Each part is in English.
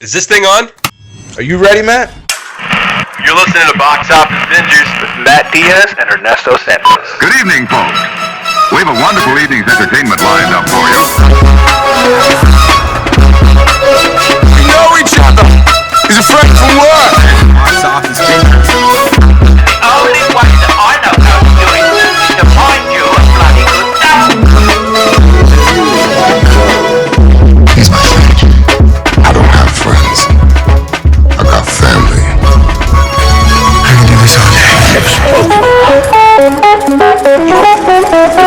Is this thing on? Are you ready, Matt? You're listening to Box Office Ninjas with Matt Diaz and Ernesto Santos. Good evening, folks. We have a wonderful evening's entertainment lined up for you. We know each other. He's a friend from work. Box Office Ninjas. The only way that I know how to do it is to find you a bloody good time. He's my friend. I don't have friends. I got family. I can do this all day.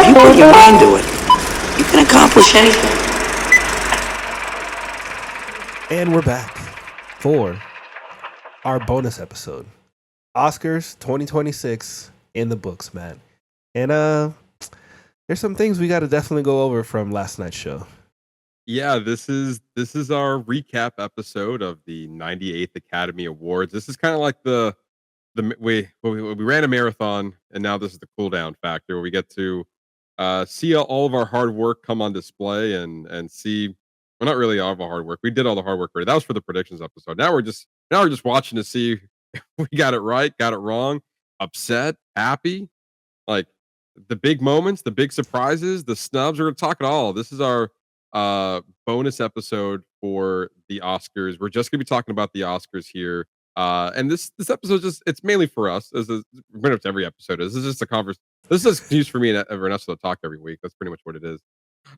If you put your mind to it, you can accomplish anything. And we're back for our bonus episode. Oscars 2026 in the books, man. And there's some things we got to definitely go over from last night's show. Yeah, this is our recap episode of the 98th Academy Awards. This is kind of like we ran a marathon, and now this is the cool down factor where we get to see all of our hard work come on display and see. Well, not really all of our hard work. We did all the hard work already. That was for the predictions episode. Now we're just watching to see if we got it right, got it wrong, upset, happy, like the big moments, the big surprises, the snubs. We're gonna talk it all. This is our bonus episode for the Oscars. We're just gonna be talking about the Oscars here. And this episode it's mainly for us. This is pretty much every episode is. This is just a conversation. This is an excuse for me and Ernesto to talk every week. That's pretty much what it is.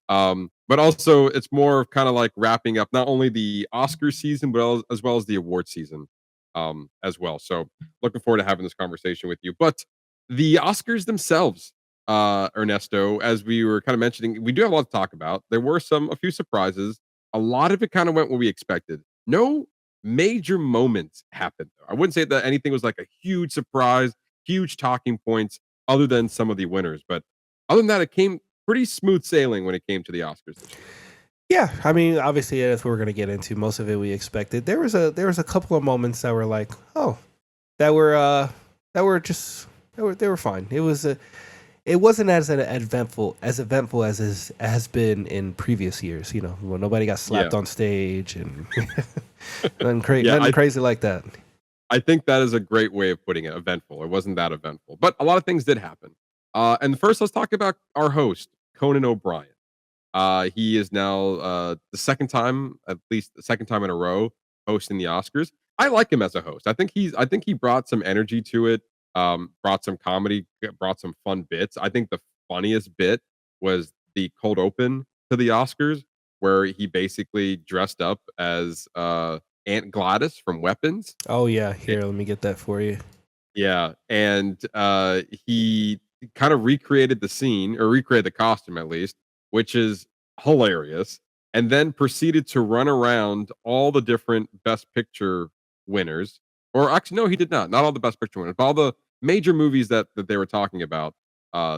But also it's more of kind of like wrapping up not only the Oscar season, but as well as the award season as well. So looking forward to having this conversation with you. But the Oscars themselves, Ernesto, as we were kind of mentioning, we do have a lot to talk about. There were a few surprises. A lot of it kind of went what we expected. No major moments happened. I wouldn't say that anything was like a huge surprise, huge talking points, other than some of the winners. But other than that, it came pretty smooth sailing when it came to the Oscars this year. Yeah, I mean, obviously that's what we're gonna get into. Most of it we expected. There was a couple of moments that were like, oh, they were fine. It wasn't as eventful as it has been in previous years. You know, when nobody got slapped on stage and nothing crazy like that. I think that is a great way of putting it. Eventful. It wasn't that eventful, but a lot of things did happen. And first, let's talk about our host, Conan O'Brien. He is now the second time in a row hosting the Oscars. I like him as a host. I think he brought some energy to it. Brought some comedy, brought some fun bits. I think the funniest bit was the cold open to the Oscars, where he basically dressed up as Aunt Gladys from Weapons. Oh yeah, here, let me get that for you. Yeah, and he kind of recreated the costume at least, which is hilarious, and then proceeded to run around all the different Best Picture winners. Or actually, no, he did not. Not all the Best Picture winners, but all the major movies that they were talking about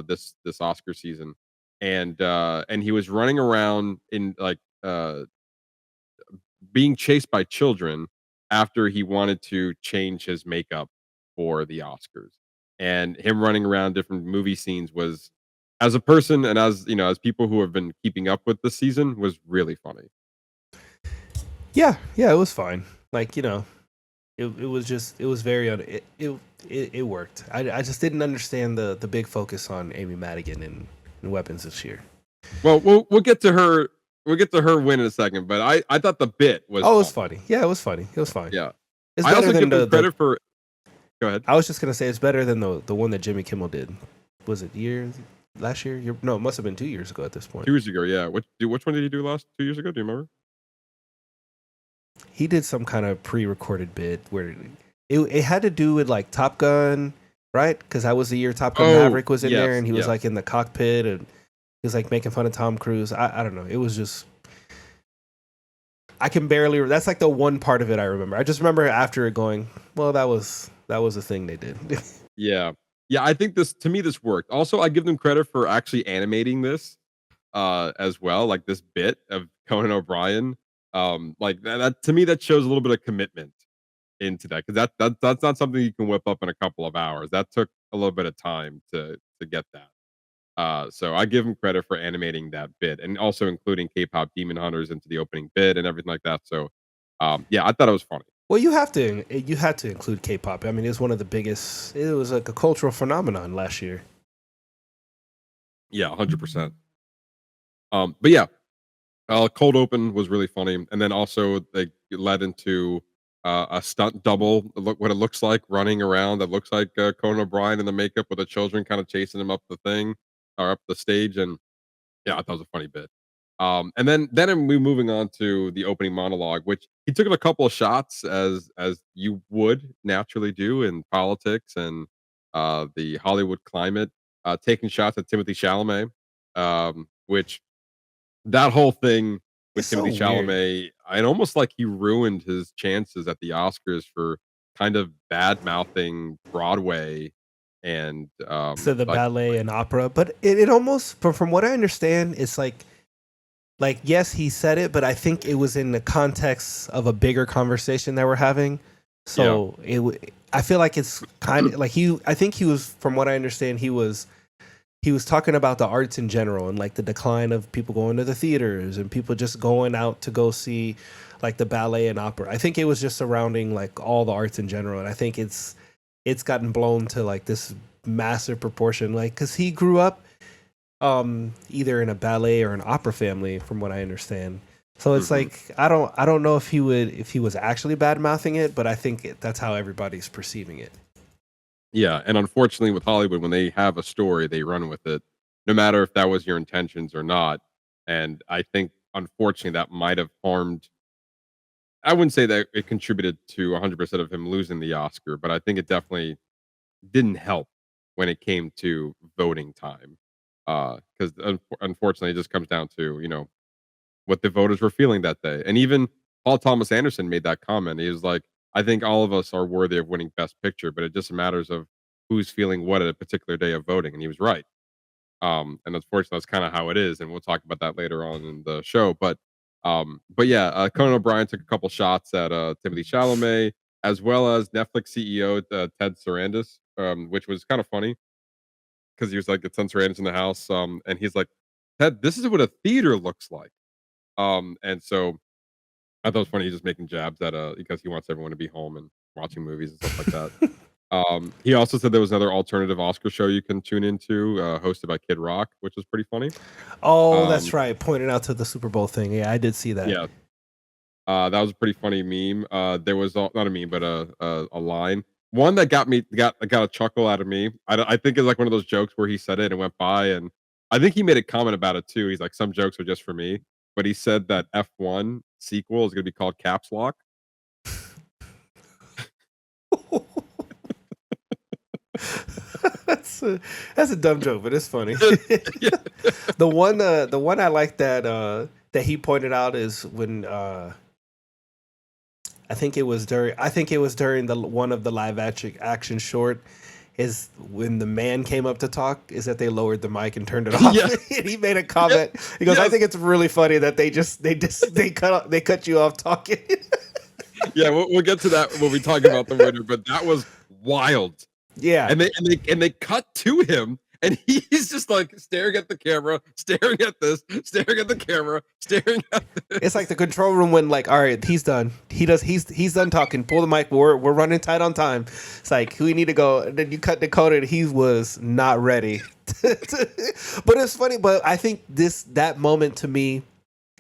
this Oscar season, and he was running around in like being chased by children after he wanted to change his makeup for the Oscars, and him running around different movie scenes was, as a person and as as people who have been keeping up with the season, was really funny. Yeah, it was fine. Like, it was very it worked. I just didn't understand the big focus on Amy Madigan in Weapons this year. Well, we'll get to her. We'll get to her win in a second, but I thought the bit was. Oh, it was funny. Yeah, it was funny. It was fine. Yeah, it's I better also than give them credit for. Go ahead. I was just gonna say it's better than the one that Jimmy Kimmel did. Was it last year? No, it must have been 2 years ago at this point. 2 years ago, yeah. Which one did he do last 2 years ago? Do you remember? He did some kind of pre-recorded bit where it had to do with like Top Gun, right? Because that was the year Top Gun Maverick was in there, and he was like in the cockpit and he was like making fun of Tom Cruise. I don't know. It was just, I can barely. That's like the one part of it I remember. I just remember after it going, well, that was the thing they did. Yeah. I think this worked. Also, I give them credit for actually animating this as well, like this bit of Conan O'Brien. Like that to me, that shows a little bit of commitment into that, because that's not something you can whip up in a couple of hours. That took a little bit of time to get that. So I give him credit for animating that bit and also including K-pop Demon Hunters into the opening bit and everything like that. So Yeah, I thought it was funny. Well, you had to include K-pop. I mean, it's one of the biggest. It was like a cultural phenomenon last year. Yeah, 100%. But yeah, cold open was really funny, and then also they led into a stunt double. Look what it looks like running around. That looks like Conan O'Brien in the makeup with the children kind of chasing him up the thing or up the stage, and yeah, I thought it was a funny bit. And then we moving on to the opening monologue, which he took a couple of shots as you would naturally do in politics and the Hollywood climate, taking shots at Timothy Chalamet, which that whole thing with It's so Timothy weird. Chalamet, and almost like he ruined his chances at the Oscars for kind of bad mouthing Broadway and So the like ballet and opera, but it almost, from what I understand, it's like yes, he said it, but I think it was in the context of a bigger conversation that we're having. So I feel like it's kind of like I think he was, from what I understand, he was talking about the arts in general and like the decline of people going to the theaters and people just going out to go see like the ballet and opera. I think it was just surrounding like all the arts in general, and I think it's gotten blown to like this massive proportion, like because he grew up either in a ballet or an opera family, from what I understand. So it's like I don't know if he was actually bad mouthing it, but I think that's how everybody's perceiving it. Yeah, and unfortunately with Hollywood, when they have a story, they run with it, no matter if that was your intentions or not. And I think unfortunately that might have harmed. I wouldn't say that it contributed to 100% of him losing the Oscar, but I think it definitely didn't help when it came to voting time. Because unfortunately, it just comes down to what the voters were feeling that day. And even Paul Thomas Anderson made that comment. He was like, "I think all of us are worthy of winning Best Picture, but it just matters of who's feeling what at a particular day of voting." And he was right. And unfortunately, that's kind of how it is, and we'll talk about that later on in the show. But yeah, Conan O'Brien took a couple shots at Timothy Chalamet, as well as Netflix CEO Ted Sarandis, which was kind of funny because he was like, "It's Ted Sarandis in the house," and he's like, "Ted, this is what a theater looks like." And so I thought it was funny. He's just making jabs at because he wants everyone to be home and watching movies and stuff like that. He also said there was another alternative Oscar show you can tune into, hosted by Kid Rock, which was pretty funny. Oh, that's Um, right. Pointed out to the Super Bowl thing. Yeah, I did see that. yeah, that was a pretty funny meme. There was not a meme, but a line. One that got a chuckle out of me. I think it's like one of those jokes where he said it and went by, and I think he made a comment about it too. He's like, some jokes are just for me, but he said that F1 sequel is going to be called Caps Lock. That's a dumb joke, but it's funny. Yeah. The one I like that he pointed out is when I think it was during the one of the live action short, is when the man came up to talk, is that they lowered the mic and turned it off. Yeah. And he made a comment. He goes, "I Yes. think it's really funny that they cut you off talking." Yeah, we'll get to that when we talk about the winner, but that was wild. Yeah. And they cut to him, and he's just like staring at the camera, staring at this, staring at the camera, staring at this. It's like the control room when like, all right, he's done. He's done talking. Pull the mic. We're running tight on time. It's like we need to go. And then you cut Dakota, and he was not ready. But it's funny. But I think that moment to me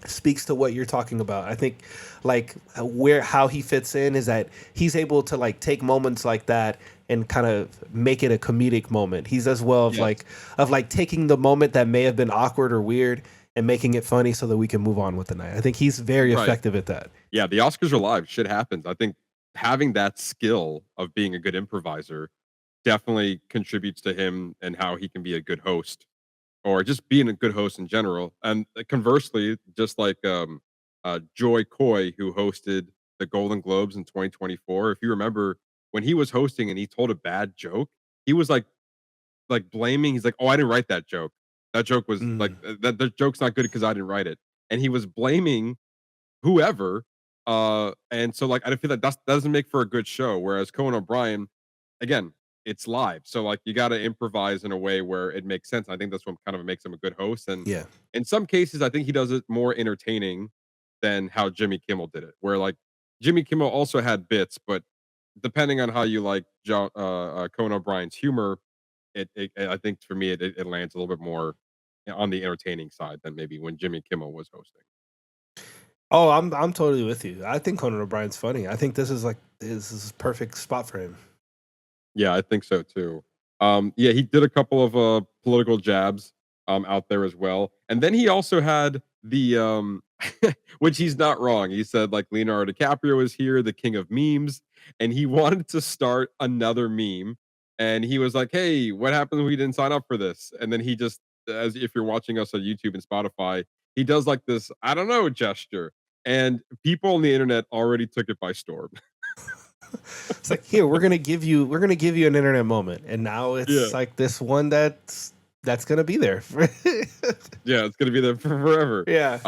speaks to what you're talking about. I think like how he fits in is that he's able to like take moments like that and kind of make it a comedic moment. He's as well of Yes. like taking the moment that may have been awkward or weird and making it funny so that we can move on with the night. I think he's very Right. effective at that. Yeah, the Oscars are live. Shit happens. I think having that skill of being a good improviser definitely contributes to him and how he can be a good host, or just being a good host in general. And conversely, just like Joy Coy, who hosted the Golden Globes in 2024, if you remember when he was hosting and he told a bad joke, he was like blaming. He's like, "Oh, I didn't write that joke. That joke was like that. The joke's not good because I didn't write it." And he was blaming whoever. And so like I feel like that doesn't make for a good show. Whereas Conan O'Brien, again, it's live, so like you got to improvise in a way where it makes sense. I think that's what kind of makes him a good host. And Yeah. in some cases, I think he does it more entertaining than how Jimmy Kimmel did it, where like Jimmy Kimmel also had bits, but depending on how you like Conan O'Brien's humor, I think for me it lands a little bit more on the entertaining side than maybe when Jimmy Kimmel was hosting. Oh, I'm totally with you. I think Conan O'Brien's funny. I think this is a perfect spot for him. Yeah, I think so too. Yeah, he did a couple of political jabs out there as well, and then he also had the which he's not wrong. He said like Leonardo DiCaprio is here, the king of memes, and he wanted to start another meme, and he was like, "Hey, what happened when we didn't sign up for this?" And then he just, as if you're watching us on YouTube and Spotify, he does like this, I don't know, gesture, and people on the internet already took it by storm. It's like, here, we're gonna give you an internet moment, and now it's Yeah. like this one that's gonna be there. Yeah, it's gonna be there for forever. Yeah.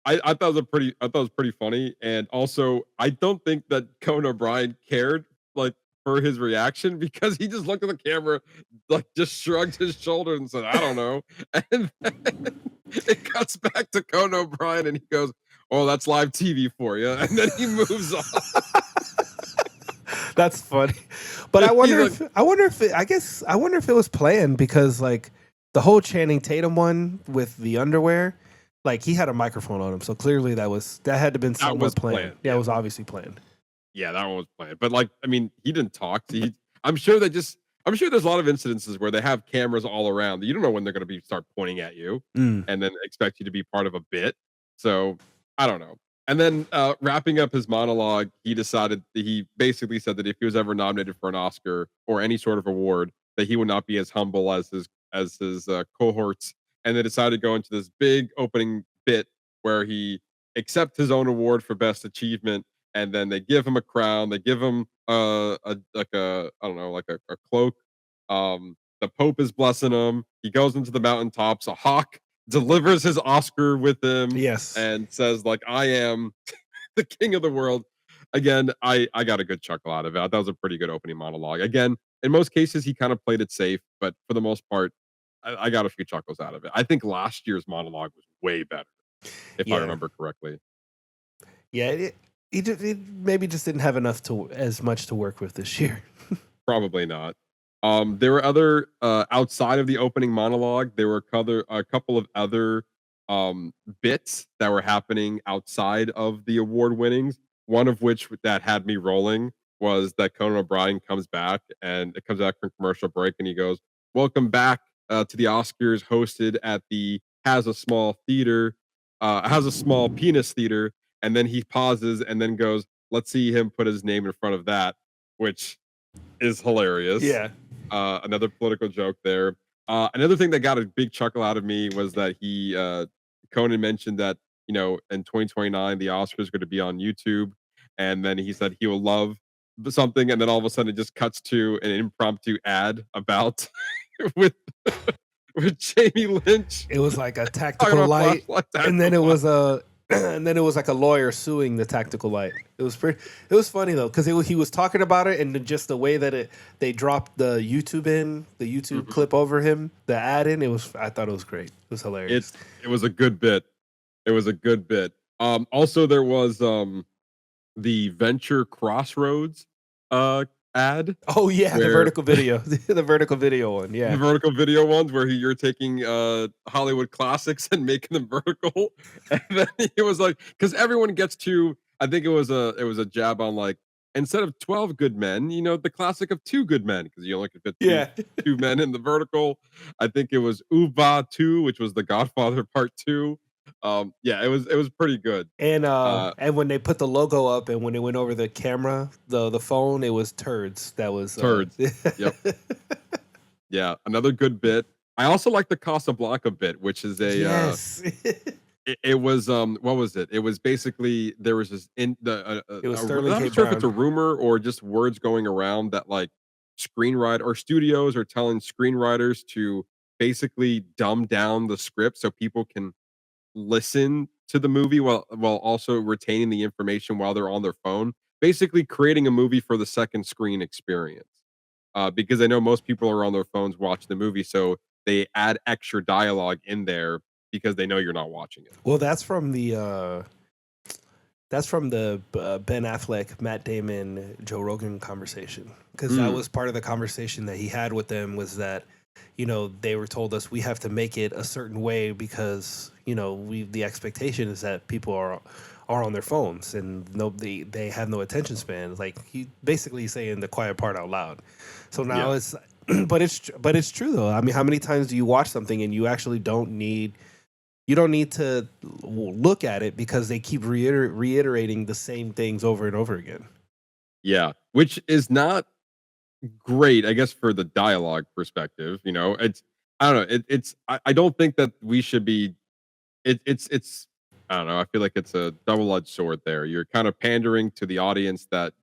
I thought it was pretty funny, and also I don't think that Conan O'Brien cared like for his reaction because he just looked at the camera, like just shrugged his shoulders and said, "I don't know," and then it cuts back to Conan O'Brien, and he goes, "Oh, that's live TV for you," and then he moves on. That's funny, but I wonder if it was planned because like the whole Channing Tatum one with the underwear, like he had a microphone on him, so clearly that had to have been somewhat was planned. planned, Yeah, yeah. it was obviously planned. Yeah, that one was planned. But like, I mean, he didn't talk. I'm sure there's a lot of incidences where they have cameras all around. You don't know when they're going to start pointing at you Mm. and then expect you to be part of a bit. So I don't know. And then wrapping up his monologue, he basically said that if he was ever nominated for an Oscar or any sort of award, that he would not be as humble as his cohorts. And they decided to go into this big opening bit where he accepts his own award for best achievement, and then they give him a crown. They give him a cloak. The Pope is blessing him. He goes into the mountaintops. A hawk delivers his Oscar with him. Yes. And says like, "I am the king of the world." Again, I got a good chuckle out of it. That was a pretty good opening monologue. Again, in most cases, he kind of played it safe, but for the most part, I got a few chuckles out of it. I think last year's monologue was way better, if I remember correctly. Yeah, he maybe just didn't have as much to work with this year. Probably not. There were other outside of the opening monologue. There were a couple of other bits that were happening outside of the award winnings. One of which that had me rolling was that Conan O'Brien comes back, and it comes back from commercial break, and he goes, "Welcome back to the Oscars, hosted at the Has a Small Penis Theater." And then he pauses and then goes, "Let's see him put his name in front of that," which is hilarious. Yeah. Another political joke there. Another thing that got a big chuckle out of me was that Conan mentioned that, in 2029 the Oscars are going to be on YouTube, and then he said he will love something, and then all of a sudden it just cuts to an impromptu ad about with Jamie Lynch. It was like a talking tactical about light, flashlight and then it tactical was like a lawyer suing the tactical light. It was funny though because he was talking about it, and just the way that they dropped the YouTube clip over him, the ad in. I thought it was great. It was hilarious. It was a good bit. Also there was the Venture Crossroads ad. Oh yeah, the where- vertical video, the vertical video one. Yeah, The vertical video ones where you're taking Hollywood classics and making them vertical. And then it was like, because everyone gets to, I think it was a jab on like, instead of 12 good men, the classic of 2 good men, because you only could fit two men in the vertical. I think it was Uva 2, which was The Godfather Part 2. Yeah, it was pretty good. and when they put the logo up, and when it went over the camera, the phone, it was turds. That was Turds. Yep. Yeah, another good bit. I also like the Casablanca bit, which is a Yes. it was what was it? It was basically there was this in the It was I'm Sterling not K. sure if it's a Brown. rumor or just words going around that like screenwriter or studios are telling screenwriters to basically dumb down the script so people can listen to the movie while also retaining the information while they're on their phone. Basically creating a movie for the second screen experience. Because I know most people are on their phones watching the movie, so they add extra dialogue in there because they know you're not watching it. Well, that's from the That's from the Ben Affleck, Matt Damon, Joe Rogan conversation. Because that Mm, was part of the conversation that he had with them was that, they were told us we have to make it a certain way because, the expectation is that people are on their phones and they have no attention span. Like he basically saying the quiet part out loud. So now yeah. it's but it's true though. I mean, how many times do you watch something and you don't need to look at it because they keep reiterating the same things over and over again. Yeah. Which is not great, I guess, for the dialogue perspective. It's I don't know. I don't think that we should be it's I don't know. I feel like it's a double-edged sword there. You're kind of pandering to the audience that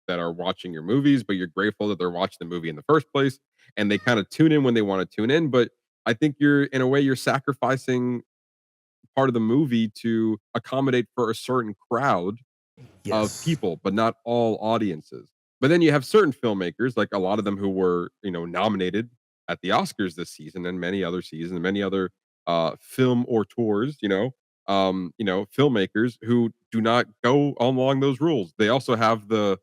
are watching your movies, but you're grateful that they're watching the movie in the first place, and they kind of tune in when they want to tune in. But I think you're in a way you're sacrificing part of the movie to accommodate for a certain crowd of Yes. people, but not all audiences. But then you have certain filmmakers, like a lot of them who were, nominated at the Oscars this season and many other seasons, and many other film or tours, filmmakers who do not go along those rules. They also have the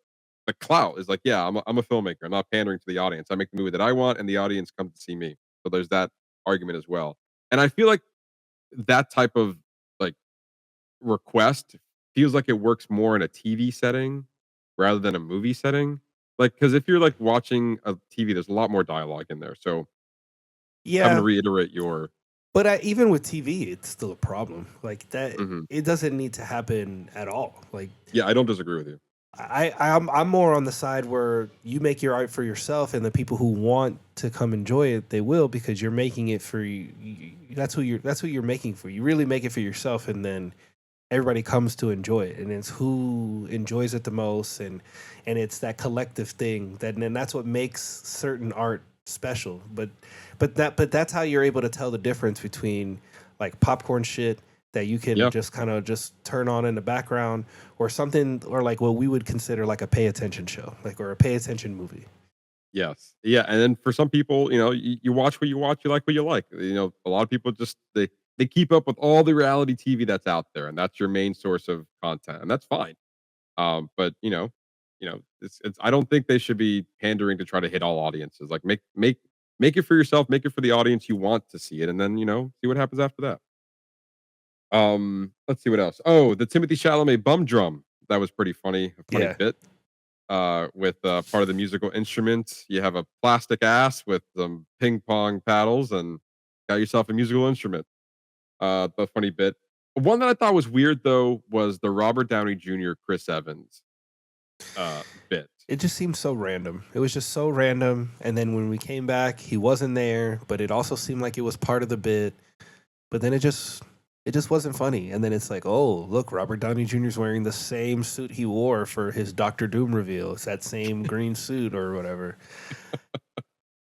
clout is like, yeah, I'm a filmmaker. I'm not pandering to the audience. I make the movie that I want, and the audience comes to see me. So there's that argument as well. And I feel like that type of like request feels like it works more in a TV setting rather than a movie setting. Like, because if you're like watching a TV, there's a lot more dialogue in there. So having to Yeah, reiterate your but even with TV, it's still a problem. Like that, Mhm. it doesn't need to happen at all. Like Yeah, I don't disagree with you. I'm more on the side where you make your art for yourself, and the people who want to come enjoy it, they will because you're making it for you. That's who you're making for. You really make it for yourself, and then everybody comes to enjoy it, and it's who enjoys it the most, and it's that collective thing that, and that's what makes certain art special. But that's how you're able to tell the difference between like popcorn shit that you can Yeah. just kind of just turn on in the background, or something, or like what we would consider like a pay attention show, like, or a pay attention movie. Yes. Yeah. And then for some people, you watch what you watch, you like what you like. A lot of people just they keep up with all the reality TV that's out there, and that's your main source of content, and that's fine. But it's I don't think they should be pandering to try to hit all audiences. Like make it for yourself, make it for the audience you want to see it, and then see what happens after that. Let's see what else. Oh, the Timothy Chalamet bum drum. That was pretty funny, a funny Yeah. bit. With part of the musical instrument, you have a plastic ass with some ping pong paddles, and got yourself a musical instrument. The funny bit. One that I thought was weird though was the Robert Downey Jr. Chris Evans bit. It just seemed so random. It was just so random. And then when we came back, he wasn't there, but it also seemed like it was part of the bit. But then it just wasn't funny. And then it's like, oh, look, Robert Downey Jr. is wearing the same suit he wore for his Doctor Doom reveal. It's that same green suit or whatever.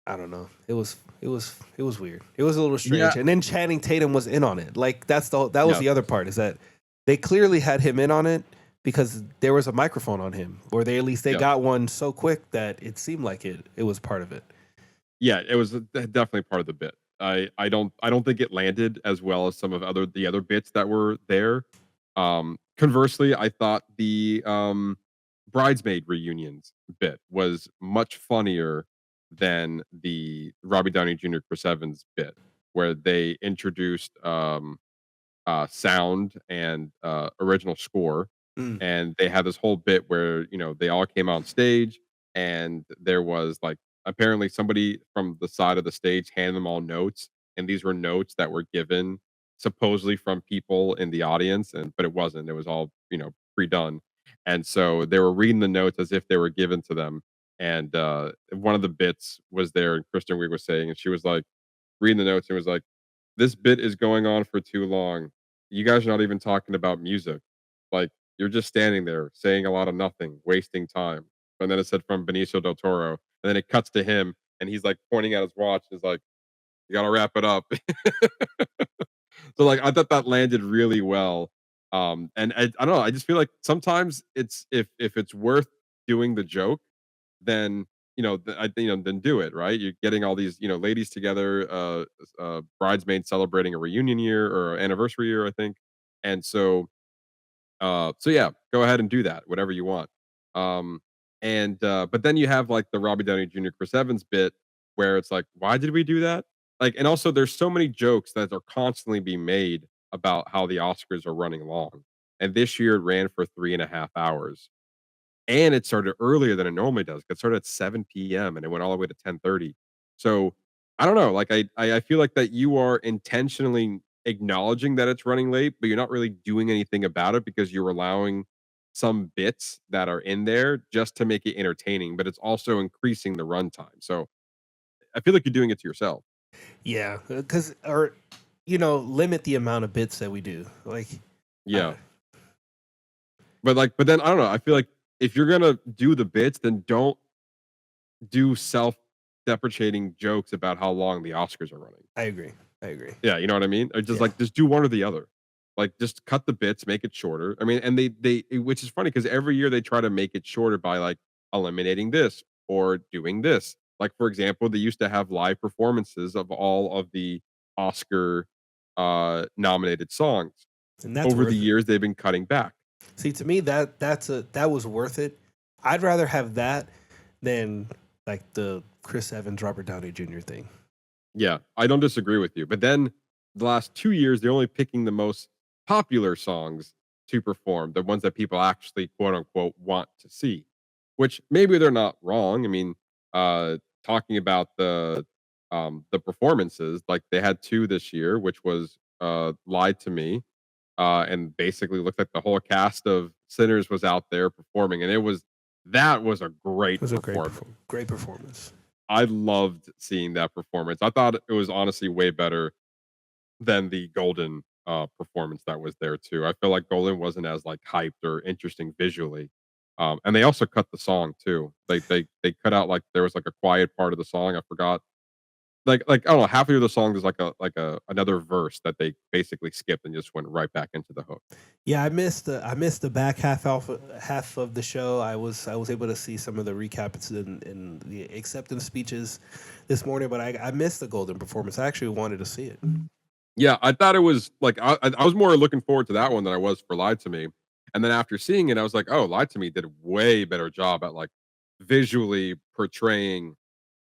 I don't know. It was weird. It was a little Yeah. strange. And then Channing Tatum was in on it. Like that was Yeah. the other part, is that they clearly had him in on it because there was a microphone on him, or they Yeah. got one so quick that it seemed like it was part of it. Yeah, it was definitely part of the bit. I don't think it landed as well as some of the other bits that were there. Conversely, I thought the bridesmaid reunions bit was much funnier than the Robbie Downey Jr. Chris Evans bit, where they introduced sound and original score, Mm. and they had this whole bit where they all came on stage, and there was like apparently somebody from the side of the stage handed them all notes, and these were notes that were given supposedly from people in the audience, and but it wasn't. It was all pre-done, and so they were reading the notes as if they were given to them. And one of the bits was there, and Kristen Wiig was saying, and she was like reading the notes and was like, "This bit is going on for too long. You guys are not even talking about music. Like, you're just standing there saying a lot of nothing, wasting time." And then it said from Benicio del Toro, and then it cuts to him, and he's like pointing at his watch, and is like, "You gotta wrap it up." So like, I thought that landed really well. And I don't know. I just feel like sometimes it's if it's worth doing the joke, then then do it, right? You're getting all these ladies together, bridesmaids celebrating a reunion year or anniversary year, I think, and so So yeah, go ahead and do that, whatever you want. But then you have like the Robbie Downey Jr. Chris Evans bit where it's like, why did we do that? Like, and also there's so many jokes that are constantly being made about how the Oscars are running long. And this year it ran for 3.5 hours. And it started earlier than it normally does. It started at 7 p.m. and it went all the way to 10:30. So I don't know. Like I feel like that you are intentionally acknowledging that it's running late, but you're not really doing anything about it because you're allowing some bits that are in there just to make it entertaining, but it's also increasing the runtime. So I feel like you're doing it to yourself. Yeah, because or limit the amount of bits that we do. Like, Yeah. But then I don't know. I feel like if you're gonna do the bits, then don't do self-deprecating jokes about how long the Oscars are running. I agree. Yeah, you know what I mean? Or just Yeah. just do one or the other. Like just cut the bits, make it shorter. I mean, and they which is funny because every year they try to make it shorter by like eliminating this or doing this. Like for example, they used to have live performances of all of the Oscar nominated songs. And that's Over worth the it. years they've been cutting back. See, to me that was worth it. I'd rather have that than like the Chris Evans, Robert Downey Jr. thing. Yeah, I don't disagree with you. But then the last 2 years, they're only picking the most popular songs to perform, the ones that people actually quote unquote want to see. Which maybe they're not wrong. I mean, talking about the performances, like they had two this year, which was Lied to Me, and basically looked like the whole cast of Sinners was out there performing, and that was a great It was a performance. great performance. I loved seeing that performance. I thought it was honestly way better than the Golden performance that was there too. I feel like Golden wasn't as like hyped or interesting visually. And they also cut the song too. They cut out like there was like a quiet part of the song. I forgot. Like I don't know, half of the song is like a another verse that they basically skipped and just went right back into the hook. Yeah, I missed the back half of the show. I was able to see some of the recaps and the acceptance speeches this morning, but I missed the Golden performance. I actually wanted to see it. Yeah, I thought it was like I was more looking forward to that one than I was for Lied to Me. And then after seeing it, I was like, oh, Lied to Me did a way better job at like visually portraying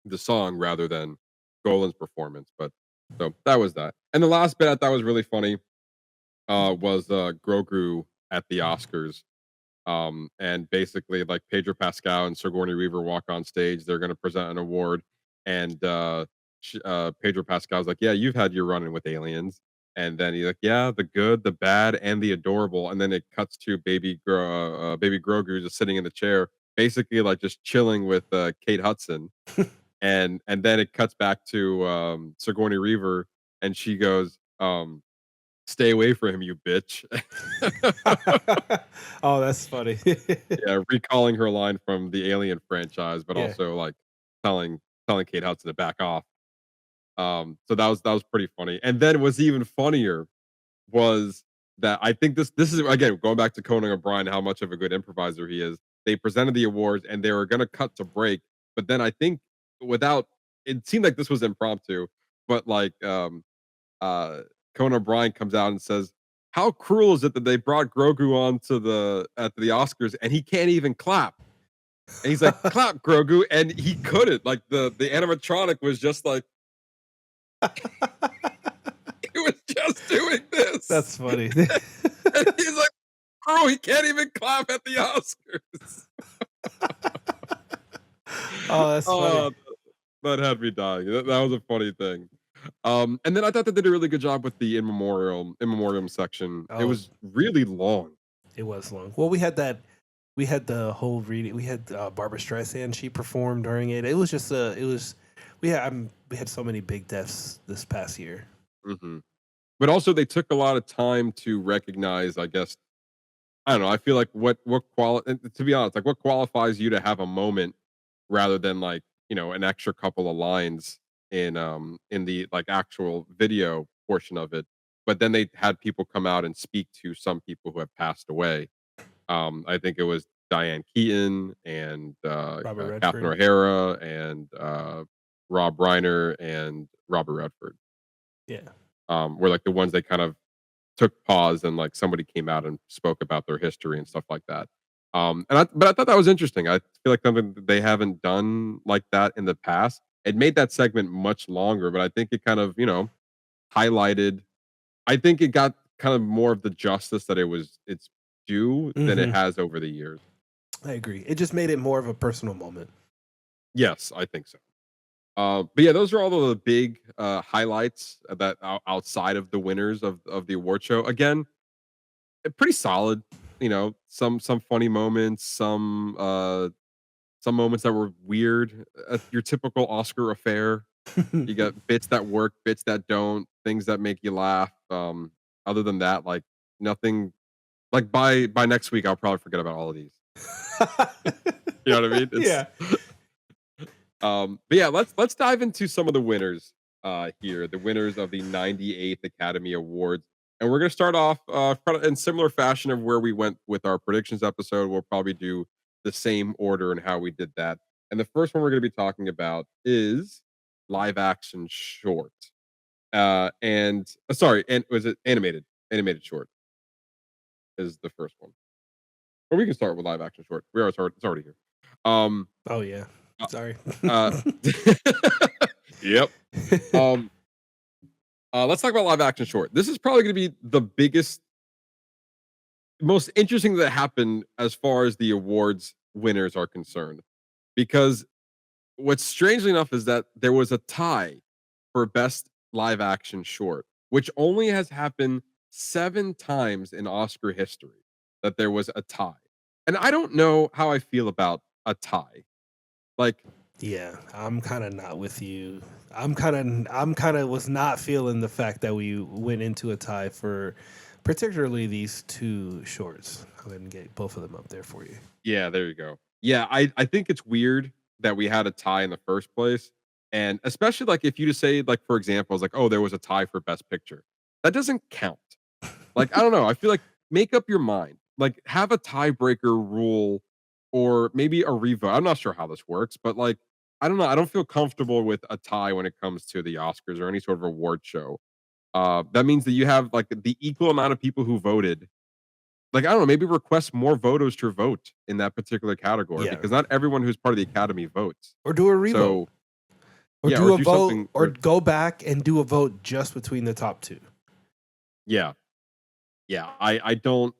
the song rather than Golan's performance. But so that was that. And the last bit I thought was really funny was Grogu at the Oscars. And basically like Pedro Pascal and Sigourney Weaver walk on stage. They're gonna present an award. And Pedro Pascal's like, yeah, you've had your run-in with aliens. And then he's like, yeah, the good, the bad, and the adorable. And then it cuts to baby Grogu just sitting in the chair, basically like just chilling with Kate Hudson. And then it cuts back to Sigourney Weaver, and she goes, "Stay away from him, you bitch." Oh, that's funny. Yeah, recalling her line from the Alien franchise, but Yeah. also like telling Kate Hudson to back off. So that was pretty funny. And then what's even funnier was that I think this is again going back to Conan O'Brien, how much of a good improviser he is. They presented the awards and they were gonna cut to break, but then I think without it seemed like this was impromptu, but like uh Conan O'Brien comes out and says, how cruel is it that they brought Grogu on to the at the Oscars and he can't even clap? And he's like, clap, Grogu, and he couldn't. Like the animatronic was just like he was just doing this. That's funny. And he's like, bro, he can't even clap at the Oscars. Oh, that's funny. That had me dying. That was a funny thing. And then I thought they did a really good job with the in memoriam section. It Oh. was really long. It was long. Well, we had the whole reading. We had Barbara Streisand. She performed during it. It was just we had so many big deaths this past year. Hmm. But also they took a lot of time to recognize, I guess, I don't know. I feel like to be honest, like what qualifies you to have a moment rather than like, an extra couple of lines in the like actual video portion of it. But then they had people come out and speak to some people who have passed away. I think it was Diane Keaton and Robert Catherine Redford. O'Hara and Rob Reiner and Robert Redford. Yeah. Were like the ones they kind of took pause and like somebody came out and spoke about their history and stuff like that. But I thought that was interesting. I feel like something that they haven't done like that in the past. It made that segment much longer, but I think it kind of, highlighted. I think it got kind of more of the justice that it's due than it Hmm. has over the years. I agree. It just made it more of a personal moment. Yes, I think so. But yeah, those are all of the big highlights that outside of the winners of the award show. Again, pretty solid. Some funny moments, some moments that were weird. Your typical Oscar affair. You got bits that work, bits that don't, things that make you laugh. Other than that, like nothing. Like by next week, I'll probably forget about all of these. You know what I mean? Yeah. But yeah, let's dive into some of the winners here, the winners of the 98th Academy Awards. And we're gonna start off kind of in similar fashion of where we went with our predictions episode. We'll probably do the same order and how we did that. And the first one we're gonna be talking about is live action short. And sorry, and was it animated? Animated short is the first one. Or we can start with live action short. It's already here. Oh yeah. Uh, Sorry. uh, yep. Um, let's talk about live action short. This is probably going to be the biggest, most interesting that happened as far as the awards winners are concerned. Because what's strangely enough is that there was a tie for best live action short, which only has happened 7 times in Oscar history that there was a tie. And I don't know how I feel about a tie. Like, Yeah, I'm kind of not with you. I'm kind of was not feeling the fact that we went into a tie for particularly these two shorts. Go ahead and get both of them up there for you. yeah, there you go. Yeah, I think it's weird that we had a tie in the first place. And especially like if you just say, like, for example, it's like, oh, there was a tie for best picture. That doesn't count. Like, I don't know. I feel like make up your mind. Like, have a tiebreaker rule or maybe a revote. I'm not sure how this works, but like, I don't know. I don't feel comfortable with a tie when it comes to the Oscars or any sort of award show. That means that you have like the equal amount of people who voted. Like, I don't know, maybe request more voters to vote in that particular category Yeah, because not everyone who's part of the academy votes. or do a revote, So or yeah, do or a do vote, something. or go back and do a vote just between the top two. Yeah, yeah. I don't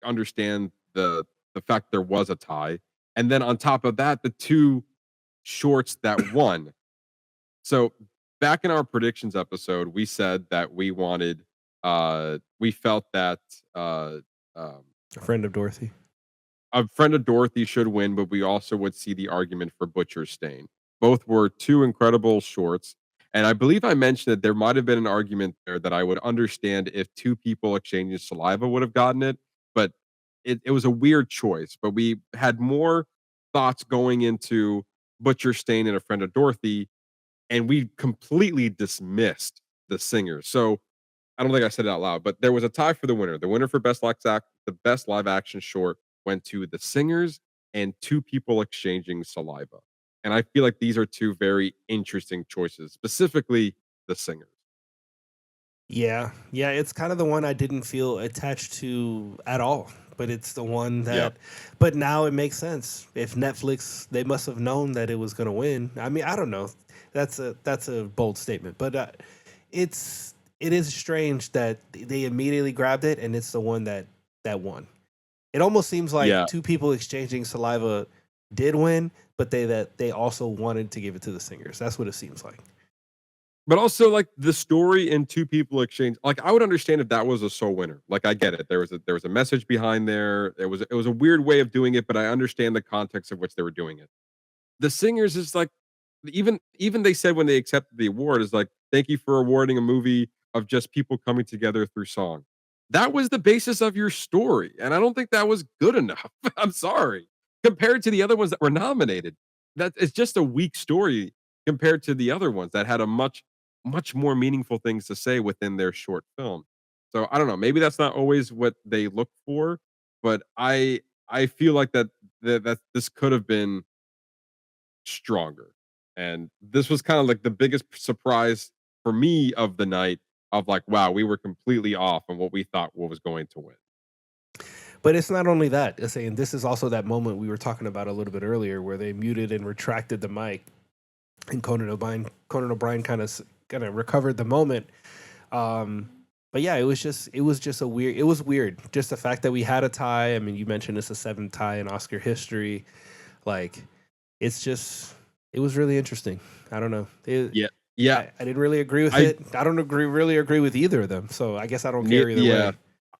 understand the fact there was a tie, and then on top of that, the two shorts that won. So back in our predictions episode, we said that we felt that um, A friend of Dorothy. a friend of Dorothy should win, but we also would see the argument for Butcher's Stain. Both were two incredible shorts. And I believe I mentioned that there might have been an argument there that I would understand if two people exchanging saliva would have gotten it, but it was a weird choice. But we had more thoughts going into Butcher Stain and a friend of Dorothy, and we completely dismissed the singers. So I don't think I said it out loud, but there was a tie for the winner. The winner for the best live action short went to the singers and two people exchanging saliva. And I feel like these are two very interesting choices, specifically the singers. Yeah, yeah, it's kind of the one I didn't feel attached to at all. But it's the one Yeah. that, but now it makes sense. If Netflix, they must have known that it was going to win. I mean, I don't know. That's a bold statement, but it is strange that they immediately grabbed it, and it's the one that won. It almost seems like Yeah. two people exchanging saliva did win, but they also wanted to give it to the singers. That's what it seems like. But also like the story in two people exchange, like I would understand if that was a sole winner. Like I get it. There was a message behind there. It was a weird way of doing it, but I understand the context of which they were doing it. The singers is like even they said when they accepted the award is like, thank you for awarding a movie of just people coming together through song. That was the basis of your story. And I don't think that was good enough. I'm sorry. Compared to the other ones that were nominated. That it's just a weak story compared to the other ones that had a much more meaningful things to say within their short film. So I don't know. Maybe that's not always what they look for, but I feel like that this could have been stronger. And this was kind of like the biggest surprise for me of the night of like, wow, we were completely off on what we thought was going to win. But it's not only that. It's saying this is also that moment we were talking about a little bit earlier, where they muted and retracted the mic, and Conan O'Brien kind of recovered the moment. But yeah, it was just it was weird. Just the fact that we had a tie. I mean, you mentioned it's a 7th tie in Oscar history. Like, it was really interesting. I don't know. Yeah. I didn't really agree with it. I don't really agree with either of them. So I guess I don't care either way.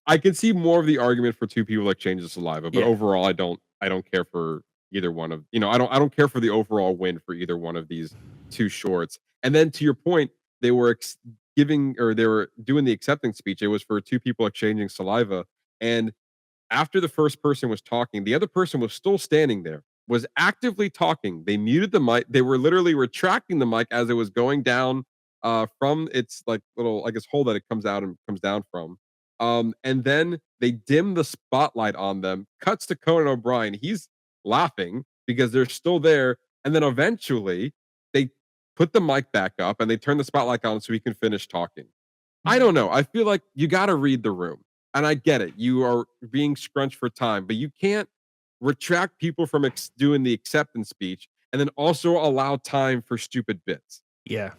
I can see more of the argument for two people like change the saliva, but overall, I don't care for either one of, I don't care for the overall win for either one of these two shorts. And then to your point, they were they were doing the acceptance speech. It was for two people exchanging saliva, and after the first person was talking, the other person was still standing there, was actively talking. They muted the mic. They were literally retracting the mic as it was going down from its like little, I guess, hole that it comes out and comes down from. And then they dim the spotlight on them. Cuts to Conan O'Brien. He's laughing because they're still there. And then eventually they put the mic back up and they turn the spotlight on so he can finish talking. I don't know. I feel like you got to read the room. And I get it. You are being scrunched for time, but you can't retract people from doing the acceptance speech and then also allow time for stupid bits. Yeah.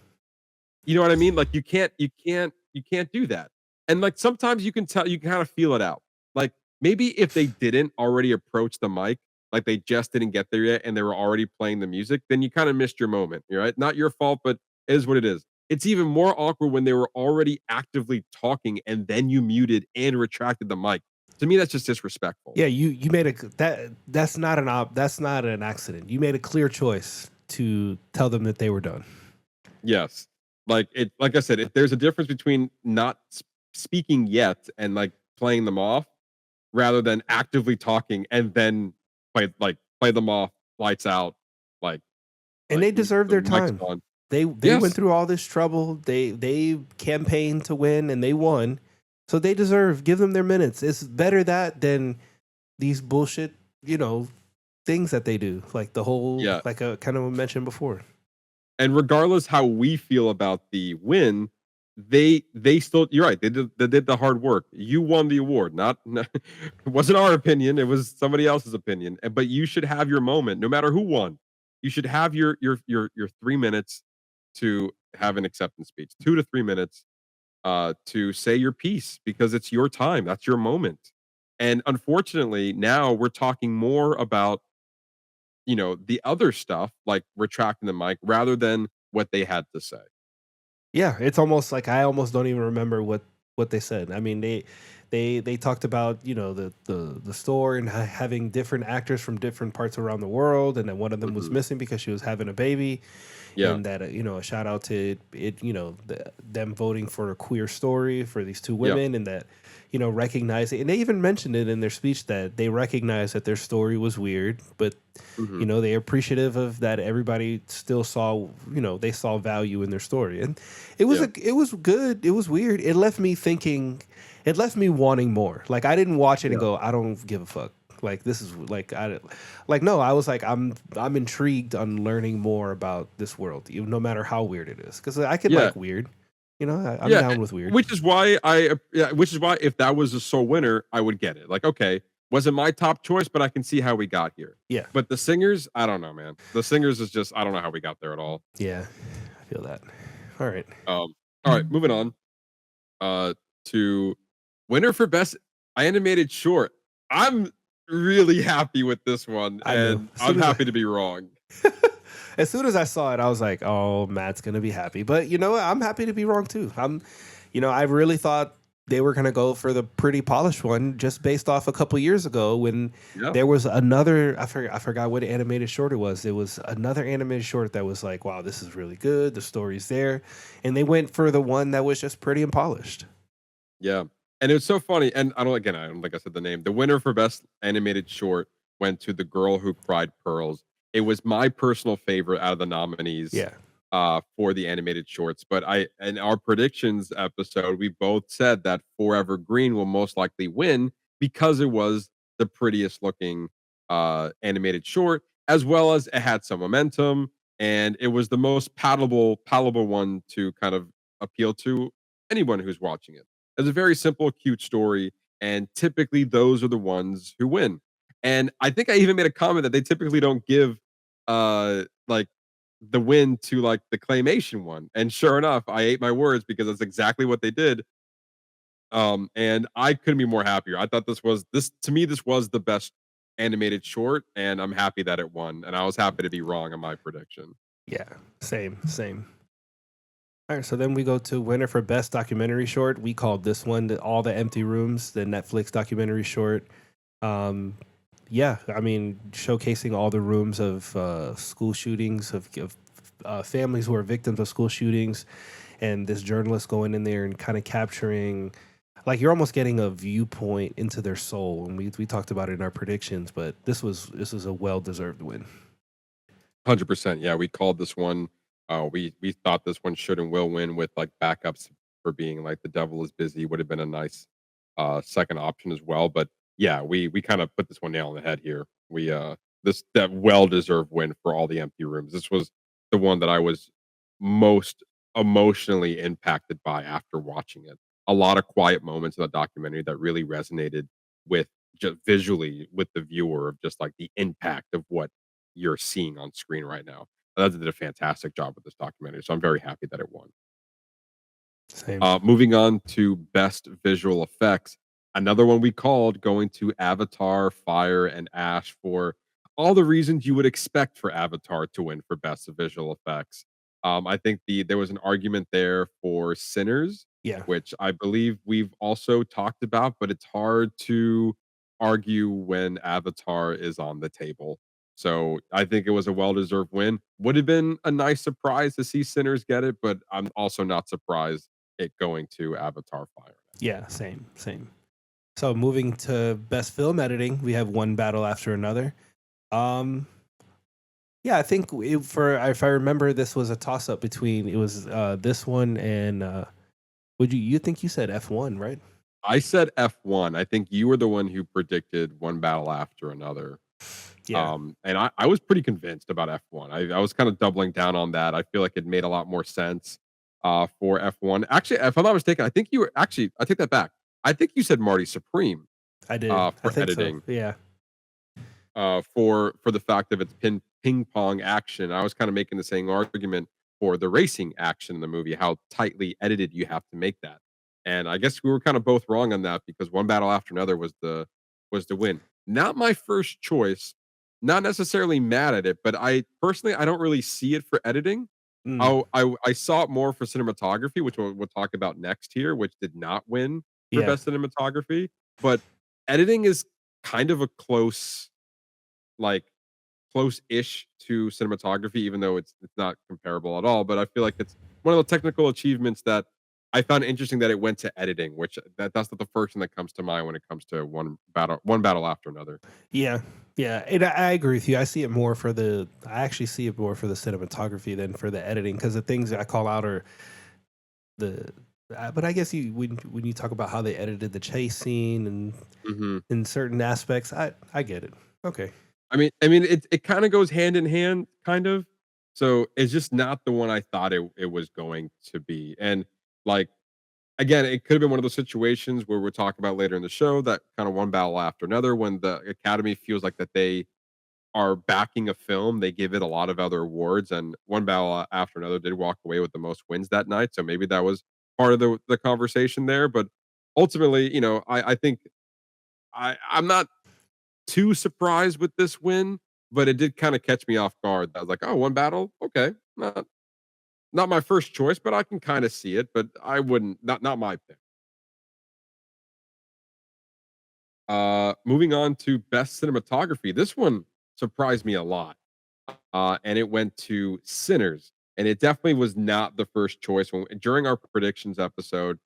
You know what I mean? Like you can't do that. And like sometimes you can kind of feel it out. Like maybe if they didn't already approach the mic, like they just didn't get there yet and they were already playing the music, then you kind of missed your moment. Right? Not your fault, but it is what it is. It's even more awkward when they were already actively talking and then you muted and retracted the mic. To me, that's just disrespectful. Yeah, you made that's not an accident. You made a clear choice to tell them that they were done. Yes. Like I said, there's a difference between not speaking yet and like playing them off rather than actively talking and then play them off, lights out, and they deserve their time. They went through all this trouble. They campaigned to win and they won. So they give them their minutes. It's better that than these bullshit, things that they do. Like the whole, like I kind of mentioned before. And regardless how we feel about the win, they still, you're right. They did the hard work. You won the award. It wasn't our opinion. It was somebody else's opinion. But you should have your moment, no matter who won. You should have your 3 minutes to have an acceptance speech, 2 to 3 minutes to say your piece because it's your time. That's your moment. And unfortunately, now we're talking more about, the other stuff like retracting the mic rather than what they had to say. Yeah, it's almost like I almost don't even remember what they said. I mean, they talked about the store and having different actors from different parts around the world, and then one of them was missing because she was having a baby. Yeah, and that a shout out to it, them voting for a queer story for these two women, and that recognize it. And they even mentioned it in their speech that they recognize that their story was weird, but they're appreciative of that everybody still saw they saw value in their story, and it was it was good. It was weird. It left me thinking. It left me wanting more. Like I didn't watch it and go, I don't give a fuck. Like this is no. I was like, I'm intrigued on learning more about this world, even no matter how weird it is, because I could like weird. I'm down with weird. Which is why if that was a sole winner, I would get it. Like, okay, wasn't my top choice, but I can see how we got here. Yeah. But the singers, I don't know, man. The singers is just I don't know how we got there at all. Yeah, I feel that. All right. All right, moving on. To winner for best animated short. I'm really happy with this one, and I'm happy to be wrong. As soon as I saw it, I was like, "Oh, Matt's gonna be happy." But you know what? I'm happy to be wrong too. I really thought they were gonna go for the pretty polished one, just based off a couple years ago when there was another. I forgot what animated short it was. It was another animated short that was like, "Wow, this is really good. The story's there," and they went for the one that was just pretty and polished. Yeah. And it was so funny. And I don't think I said the name. The winner for best animated short went to The Girl Who Cried Pearls. It was my personal favorite out of the nominees for the animated shorts. But in our predictions episode, we both said that Forever Green will most likely win because it was the prettiest looking animated short, as well as it had some momentum and it was the most palatable one to kind of appeal to anyone who's watching it. It's a very simple, cute story, and typically those are the ones who win. And I think I even made a comment that they typically don't give like the win to like the claymation one. And sure enough, I ate my words because that's exactly what they did. And I couldn't be more happier. I thought this to me, this was the best animated short, and I'm happy that it won. And I was happy to be wrong on my prediction. Yeah, same. All right, so then we go to winner for best documentary short. We called this one All the Empty Rooms, the Netflix documentary short. Yeah, I mean, showcasing all the rooms of school shootings, of families who are victims of school shootings, and this journalist going in there and kind of capturing, like, you're almost getting a viewpoint into their soul. And we talked about it in our predictions, but this was a well-deserved win. 100%. Yeah, we called this one. We thought this one should and will win with like backups for being like The Devil Is Busy would have been a nice second option as well. But yeah, we kind of put this one nail on the head here. We that well deserved win for All the Empty Rooms. This was the one that I was most emotionally impacted by after watching it. A lot of quiet moments in the documentary that really resonated with just visually with the viewer of just like the impact of what you're seeing on screen right now. That did a fantastic job with this documentary, so I'm very happy that it won. Same. Moving on to best visual effects, another one we called going to Avatar, Fire, and Ash for all the reasons you would expect for Avatar to win for best visual effects. I think there was an argument there for Sinners, Yeah. which I believe we've also talked about, but it's hard to argue when Avatar is on the table. So I think it was a well-deserved win. Would have been a nice surprise to see Sinners get it, but I'm also not surprised it going to Avatar Fire. Yeah, same. So moving to best film editing, we have One Battle After Another. Yeah, I think if I remember, this was a toss up between this one and would you think you said F1, right? I said F1. I think you were the one who predicted One Battle After Another. Yeah. And I was pretty convinced about F1. I was kind of doubling down on that. I feel like it made a lot more sense for F1. Actually, if I'm not mistaken, I think you were actually, I take that back. I think you said Marty Supreme I did. for I think editing. so. Yeah. For the fact of its ping pong action. I was kind of making the same argument for the racing action in the movie, how tightly edited you have to make that. And I guess we were kind of both wrong on that because One Battle After Another was the win. Not my first choice. Not necessarily mad at it, but I personally I don't really see it for editing. Mm, I saw it more for cinematography, which we'll talk about next here, which did not win for yeah. best cinematography. But editing is kind of a like close-ish to cinematography, even though it's not comparable at all. But I feel like it's one of the technical achievements that I found interesting that it went to editing, which that's not the first thing that comes to mind when it comes to one battle after another. Yeah. Yeah. And I agree with you. I actually see it more for the cinematography than for the editing, because the things that I call out are but I guess when you talk about how they edited the chase scene and in certain aspects, I get it. Okay. I mean, it kind of goes hand in hand, kind of. So it's just not the one I thought it was going to be. And like again, it could have been one of those situations where we'll talk about later in the show that kind of one battle after another when the Academy feels like that they are backing a film, they give it a lot of other awards, and One Battle After Another did walk away with the most wins that night. So maybe that was part of the conversation there. But ultimately, I think I'm not too surprised with this win, but it did kind of catch me off guard. I was like, oh, one battle, okay, not my first choice, but I can kind of see it. But I wouldn't, not my pick. Moving on to best cinematography. This one surprised me a lot. And it went to Sinners. And it definitely was not the first choice. During our predictions episode,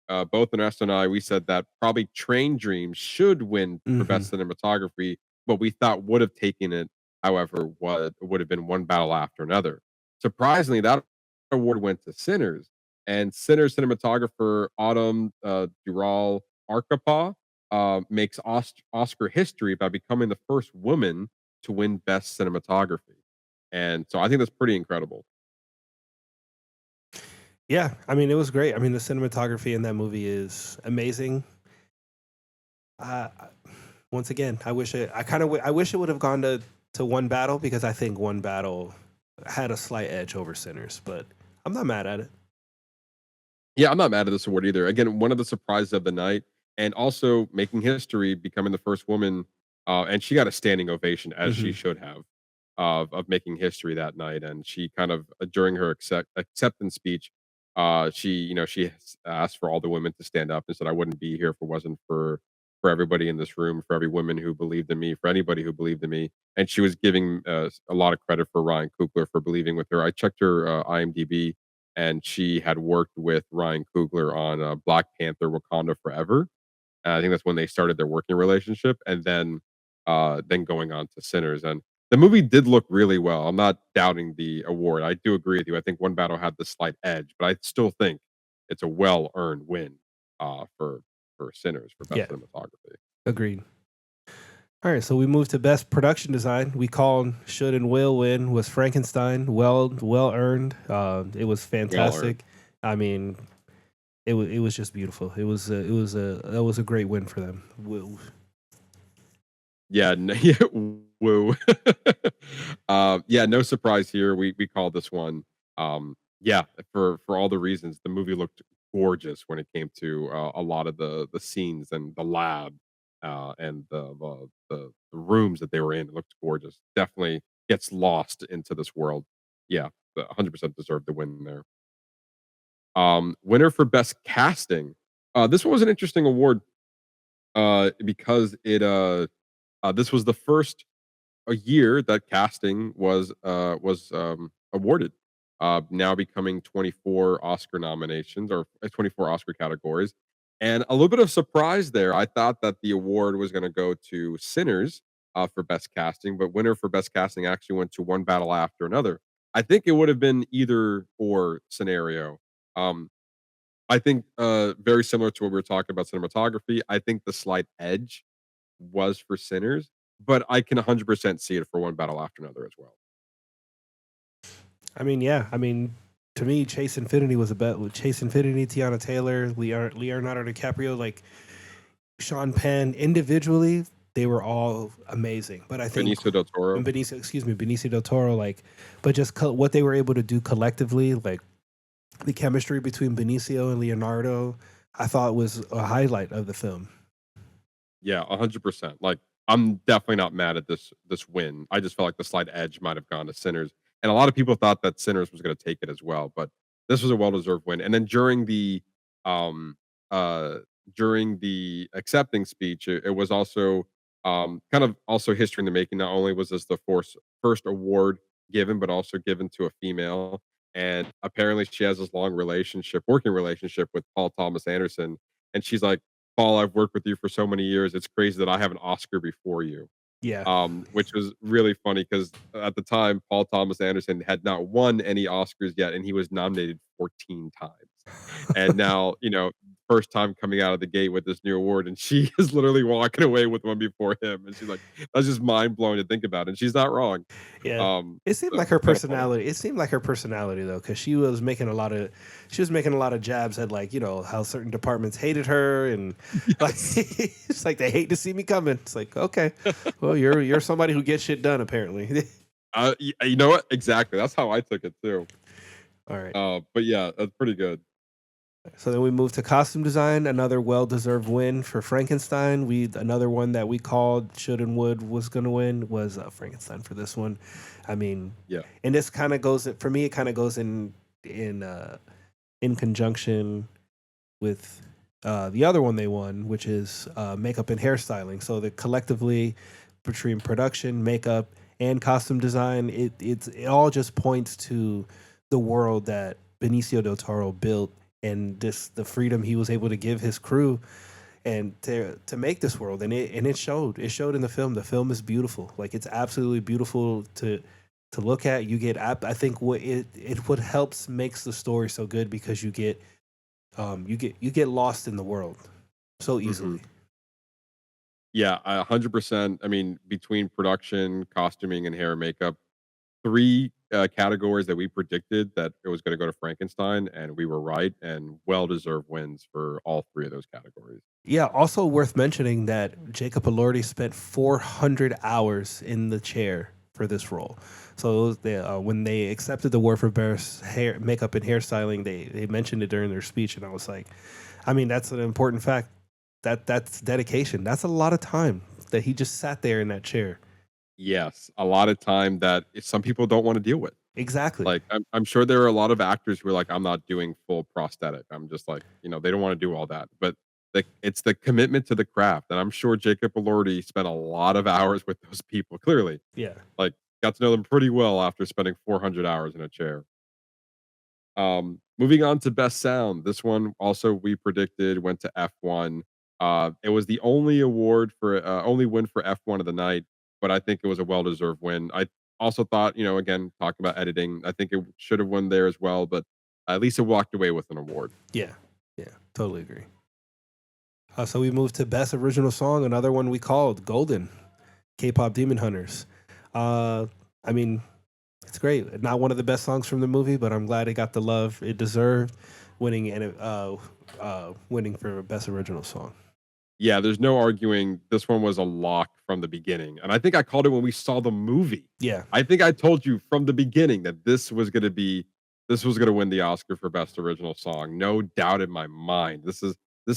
both Ernesto and I, we said that probably Train Dreams should win for best cinematography, but we thought would have taken it, however, would have been One Battle After Another. Surprisingly, that award went to Sinners. And Sinners cinematographer Autumn Dural Arkapaw makes Oscar history by becoming the first woman to win best cinematography. And so I think that's pretty incredible. Yeah, I mean, it was great. I mean, the cinematography in that movie is amazing. Uh, once again, I wish it would have gone to one battle because I think one battle had a slight edge over Sinners, but I'm not mad at it. Yeah, I'm not mad at this award either. Again, one of the surprises of the night, and also making history, becoming the first woman, and she got a standing ovation as she Hmm. should have, of making history that night. And she kind of during her acceptance speech, asked for all the women to stand up and said, "I wouldn't be here if it wasn't for everybody in this room, for every woman who believed in me, for anybody who believed in me." And she was giving a lot of credit for Ryan Coogler for believing with her. I checked her IMDb, and she had worked with Ryan Coogler on Black Panther: Wakanda Forever. And I think that's when they started their working relationship, and then going on to Sinners. And the movie did look really well. I'm not doubting the award. I do agree with you. I think One Battle had the slight edge, but I still think it's a well earned win for Sinners for best Yeah, cinematography. agreed. All right, so we moved to best production design. We called should and will win was Frankenstein. Well earned. It was Well earned. fantastic. I mean, it was just beautiful. That was a great win for them. Yeah, yeah, woo. Yeah, no surprise here. We called this one. Yeah, for all the reasons, the movie looked gorgeous when it came to a lot of the scenes and the lab, and the rooms that they were in. It looked gorgeous. Definitely gets lost into this world. Yeah, 100% deserved the win there. Winner for best casting. This one was an interesting award, because this was the first a year that casting was awarded, now becoming 24 Oscar nominations, or 24 Oscar categories. And a little bit of surprise there. I thought that the award was going to go to Sinners, for best casting, but winner for best casting actually went to One Battle After Another. I think it would have been either or scenario. Um, I think very similar to what we were talking about cinematography. I think the slight edge was for Sinners, but I can 100% see it for One Battle After Another as well. I mean, yeah. I mean, to me, Chase Infinity was a bet. With Chase Infinity, Tiana Taylor, Leonardo DiCaprio, like Sean Penn individually, they were all amazing. But I think Benicio del Toro. Benicio del Toro, like, but just what they were able to do collectively, like the chemistry between Benicio and Leonardo, I thought was a highlight of the film. Yeah, 100%. Like, I'm definitely not mad at this win. I just felt like the slight edge might have gone to Sinners, and a lot of people thought that Sinners was going to take it as well. But this was a well deserved win. And then um uh during the accepting speech, it was also kind of also history in the making. Not only was this the first award given, but also given to a female. And apparently, she has this long working relationship with Paul Thomas Anderson. And she's like, "Paul, I've worked with you for so many years. It's crazy that I have an Oscar before you." Yeah, Which was really funny because at the time, Paul Thomas Anderson had not won any Oscars yet, and he was nominated 14 times. And now, first time coming out of the gate with this new award, and she is literally walking away with one before him. And she's like, that's just mind blowing to think about. And she's not wrong. yeah. It seemed So like her it's kind of funny. personality. It seemed like her personality though, because she was making a lot of jabs at, like, how certain departments hated her, and like it's like they hate to see me coming. It's like, okay, well, you're somebody who gets shit done apparently. You know what? Exactly. That's how I took it too. All right. But yeah, that's pretty good. So then we move to costume design, another well-deserved win for Frankenstein. Another one that we called should and would was going to win was Frankenstein for this one. I mean, Yeah. and this kind of goes for me. It kind of goes in conjunction with the other one they won, which is makeup and hairstyling. So that collectively between production, makeup, and costume design, it all just points to the world that Benicio del Toro built, and just the freedom he was able to give his crew and to make this world. And it showed in the film. The film is beautiful. Like, it's absolutely beautiful to look at. You get I think what helps makes the story so good, because you get lost in the world so easily. Yeah, 100%. I mean, between production, costuming, and hair and makeup, three categories that we predicted that it was going to go to Frankenstein, and we were right, and well-deserved wins for all three of those categories. Yeah, also worth mentioning that Jacob Elordi spent 400 hours in the chair for this role. So when they accepted the award for best hair, makeup and hairstyling, they mentioned it during their speech, and I was like, I mean, that's an important fact. That's dedication. That's a lot of time that he just sat there in that chair. Yes, a lot of time that some people don't want to deal with. Exactly. Like, I'm sure there are a lot of actors who are like, I'm not doing full prosthetic. I'm just like, they don't want to do all that. But it's the commitment to the craft. And I'm sure Jacob Elordi spent a lot of hours with those people, clearly. Yeah. Like, got to know them pretty well after spending 400 hours in a chair. Moving on to best sound. This one also we predicted went to F1. It was the only award for only win for F1 of the night, but I think it was a well-deserved win. I also thought, again, talking about editing, I think it should have won there as well, but at least it walked away with an award. Yeah. Yeah. Totally agree. So we moved to best original song, another one we called Golden, K-pop Demon Hunters. I mean, it's great. Not one of the best songs from the movie, but I'm glad it got the love it deserved, winning for best original song. Yeah, there's no arguing. This one was a lock from the beginning, and I think I called it when we saw the movie. Yeah, I think I told you from the beginning that this was going to win the Oscar for best original song. No doubt in my mind. This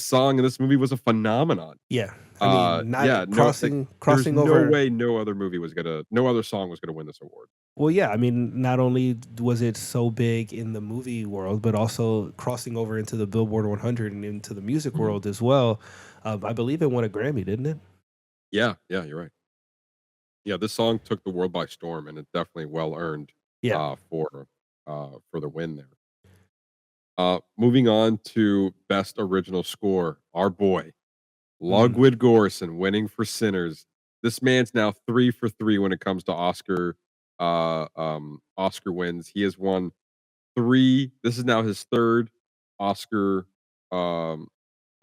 song in this movie was a phenomenon. Yeah, I mean, crossing no over. No way, no other song was gonna win this award. Well, yeah, I mean, not only was it so big in the movie world, but also crossing over into the Billboard 100 and into the music world as well. I believe it won a Grammy, didn't it? Yeah, you're right. Yeah, this song took the world by storm, and it definitely well earned. Yeah. For the win there. Moving on to best original score, our boy Ludwig Göransson winning for Sinners. This man's now 3 for 3 when it comes to Oscar wins. He has won 3. This is now his third Oscar.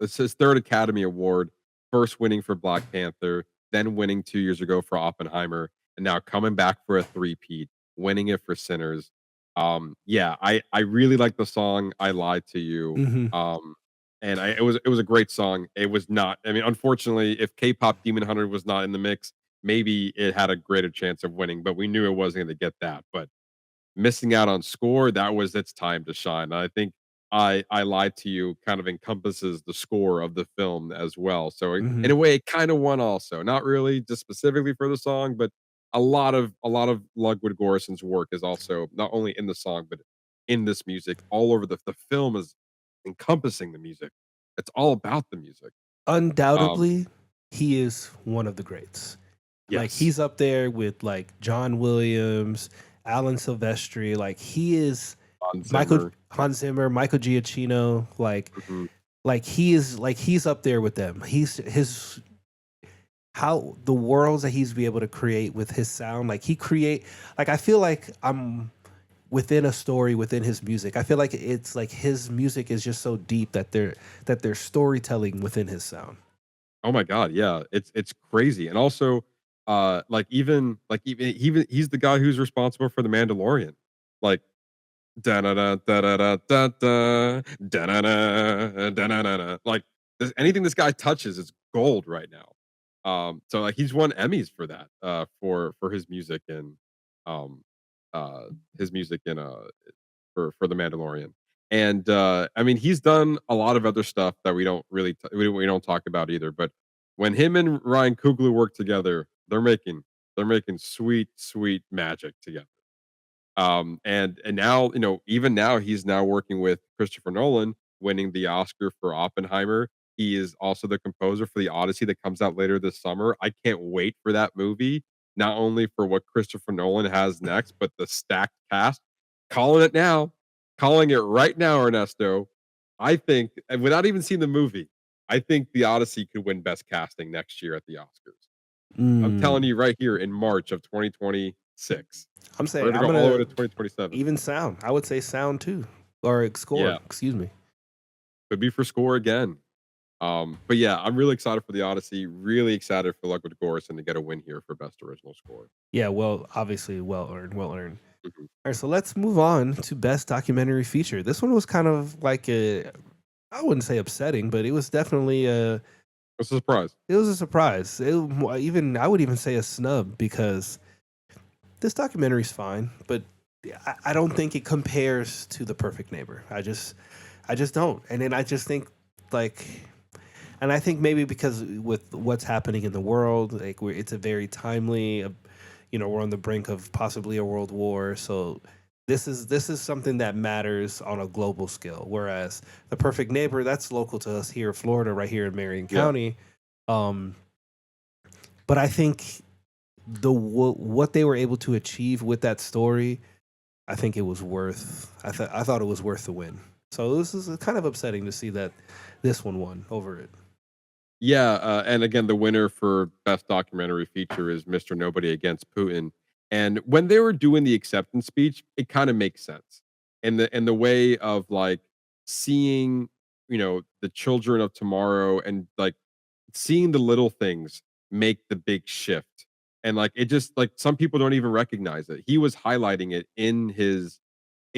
It's his third Academy Award. First winning for Black Panther, then winning 2 years ago for Oppenheimer, and now coming back for a three-peat, winning it for Sinners. Yeah, I really like the song "I Lied to You." And it was a great song. It was not. I mean, unfortunately, if K-pop Demon Hunter was not in the mix, maybe it had a greater chance of winning. But we knew it wasn't going to get that. But missing out on score, that was its time to shine. And I think I Lied to You kind of encompasses the score of the film as well. So in a way, it kind of won also. Not really just specifically for the song, but a lot of Ludwig Göransson's work is also not only in the song, but in this music. All over the film is encompassing the music. It's all about the music. Undoubtedly, he is one of the greats. Yes. Like, he's up there with like John Williams, Alan Silvestri. Like, he is Hans Zimmer, Michael Giacchino. Like he's up there with them. How the worlds that he's be able to create with his sound. Like, I feel like I'm within a story within his music. I feel like it's like his music is just so deep that there's storytelling within his sound. Oh my god, yeah. It's crazy. And also even he's the guy who's responsible for The Mandalorian. Like da da da da da da da da da da. Like anything this guy touches is gold right now. So like he's won Emmys for that, for his music and for The Mandalorian. And I mean, he's done a lot of other stuff that we don't really we don't talk about either. But when him and Ryan Coogler work together, they're making sweet magic together. And now, even now he's now working with Christopher Nolan, winning the Oscar for Oppenheimer. He is also the composer for the Odyssey that comes out later this summer. I can't wait for that movie, not only for what Christopher Nolan has next, but the stacked cast. Calling it right now, Ernesto. I think, and without even seeing the movie, I think the Odyssey could win Best Casting next year at the Oscars. I'm telling you right here in March of 2026. I'm saying we're gonna go all the way to 2027. Even sound. I would say sound too. Or score. Yeah. Excuse me. Could be for score again. But yeah, I'm really excited for the Odyssey. Really excited for Luck with Gorson to get a win here for best original score. Yeah, well, obviously, well earned, well earned. Mhm. All right, so let's move on to best documentary feature. This one was kind of like I wouldn't say upsetting, but it was definitely It's a surprise. it was a surprise. Even I would even say a snub because this documentary's fine, but I don't think it compares to The Perfect Neighbor. I just don't. And then I just think like, and I think maybe because with what's happening in the world, like it's a very timely, we're on the brink of possibly a world war, so this is something that matters on a global scale. Whereas The Perfect Neighbor, that's local to us here in Florida, right here in Marion Yeah. County. But I think what they were able to achieve with that story, I think it was worth. I thought it was worth the win. So this is kind of upsetting to see that this one won over it. Yeah, and again, the winner for best documentary feature is Mr. Nobody Against Putin. And when they were doing the acceptance speech, it kind of makes sense. In the way of like seeing, the children of tomorrow and like seeing the little things make the big shift. And like it just like some people don't even recognize it. He was highlighting it in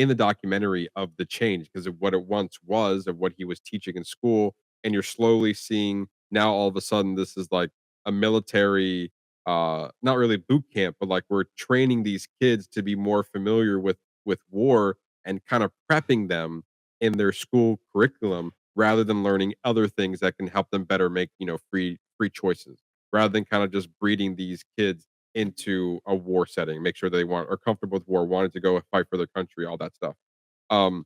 the documentary of the change because of what it once was, of what he was teaching in school, and you're slowly seeing now all of a sudden this is like a military, not really boot camp, but like we're training these kids to be more familiar with war and kind of prepping them in their school curriculum rather than learning other things that can help them better make free choices rather than kind of just breeding these kids into a war setting, make sure they are comfortable with war, wanted to go fight for their country, all that stuff. Um,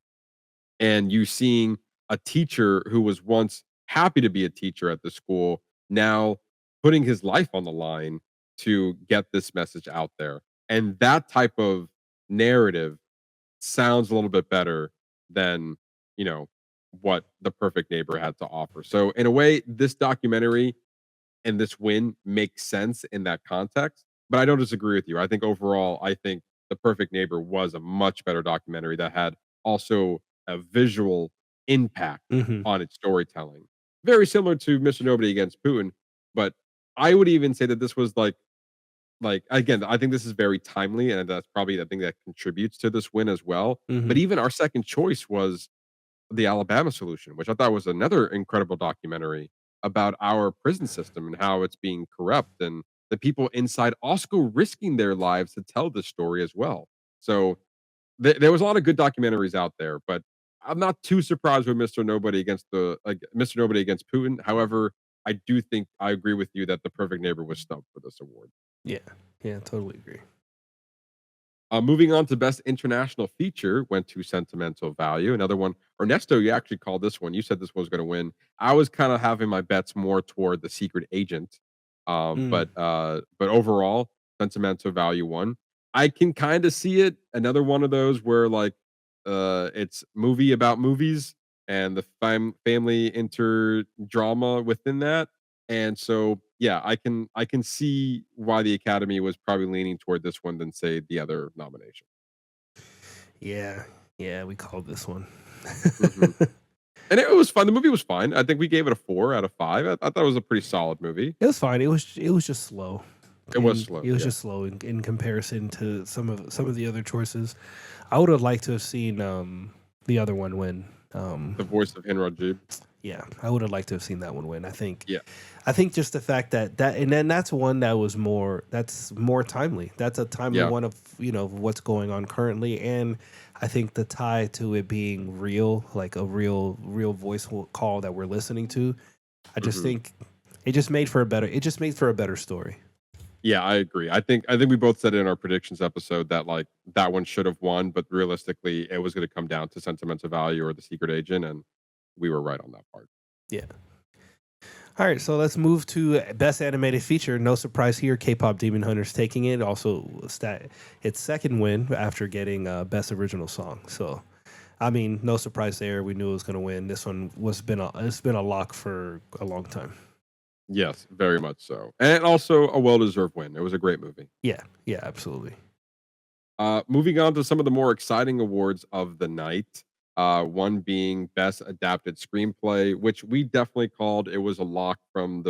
and you seeing a teacher who was once happy to be a teacher at the school now putting his life on the line to get this message out there. And that type of narrative sounds a little bit better than, you know, what The Perfect Neighbor had to offer. So in a way, this documentary and this win makes sense in that context. But I don't disagree with you. I think overall, I think The Perfect Neighbor was a much better documentary that had also a visual impact Mm-hmm. on its storytelling. Very similar to Mr. Nobody Against Putin, but I would even say that this was like again, I think this is very timely, and that's probably the thing that contributes to this win as well. Mm-hmm. But even our second choice was the Alabama Solution, which I thought was another incredible documentary about our prison system and how it's being corrupt and the people inside also risking their lives to tell this story as well. So there was a lot of good documentaries out there, but I'm not too surprised with Mr. Nobody Against Putin. However, I do think I agree with you that The Perfect Neighbor was snubbed for this award. Yeah, totally agree. Moving on to Best International Feature went to Sentimental Value. Another one. Ernesto, you actually called this one. You said this was going to win. I was kind of having my bets more toward The Secret Agent. But overall, Sentimental Value won. I can kind of see it. Another one of those where like it's movie about movies and the family drama within that. And so yeah, I can see why the Academy was probably leaning toward this one than say the other nomination. Yeah, we called this one. Mhm. And it was fun. The movie was fine. I think we gave it a 4 out of 5. I thought it was a pretty solid movie. It was fine. It was just slow. It was slow. It was yeah. just slow in comparison to some of the other choices. I would have liked to have seen the other one win. The voice of Hinrajib. Yeah, I would have liked to have seen that one win. I think just the fact that and then that's one that's more timely. That's a timely one of what's going on currently, and I think the tie to it being real, like a real voice call that we're listening to. I just think it just made for a better story. Yeah, I agree. I think we both said it in our predictions episode that like that one should have won, but realistically, it was going to come down to Sentimental Value or The Secret Agent, and we were right on that part. Yeah. All right, so let's move to Best Animated Feature. No surprise here, K-Pop Demon Hunters taking it. Also, its second win after getting Best Original Song. So, I mean, no surprise there. We knew it was going to win. This one it's been a lock for a long time. Yes, very much so. And also a well-deserved win. It was a great movie. Yeah, absolutely. Moving on to some of the more exciting awards of the night. One being Best Adapted Screenplay, which we definitely called. It was a lock from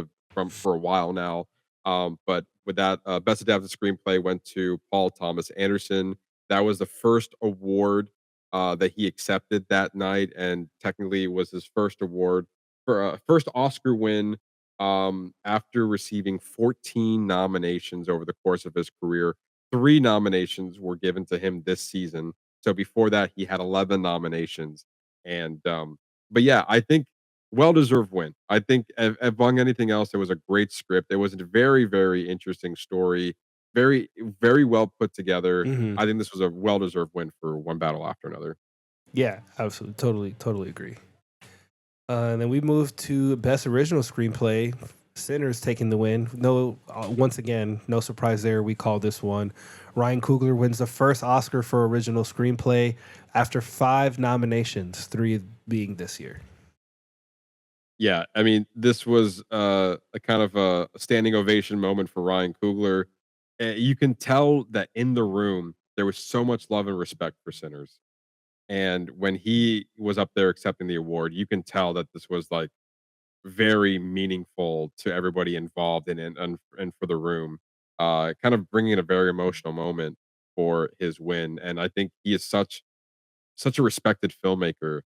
for a while now. But with that, Best Adapted Screenplay went to Paul Thomas Anderson. That was the first award that he accepted that night, and technically was his first award for first Oscar win after receiving 14 nominations over the course of his career. Three nominations were given to him this season. So before that, he had 11 nominations. And but yeah, I think well deserved win. I think among anything else, it was a great script. It was a very, very interesting story. Very, very well put together. Hmm. I think this was a well deserved win for One Battle After Another. Yeah, absolutely, totally agree. And then we moved to best original screenplay. Sinners taking the win. No, once again, no surprise there. We call this one. Ryan Coogler wins the first Oscar for original screenplay after 5 nominations, 3 being this year. Yeah, I mean, this was a kind of a standing ovation moment for Ryan Coogler. You can tell that in the room there was so much love and respect for Sinners. And when he was up there accepting the award, you can tell that this was like very meaningful to everybody involved and for the room. Kind of bringing in a very emotional moment for his win. And I think he is such a respected filmmaker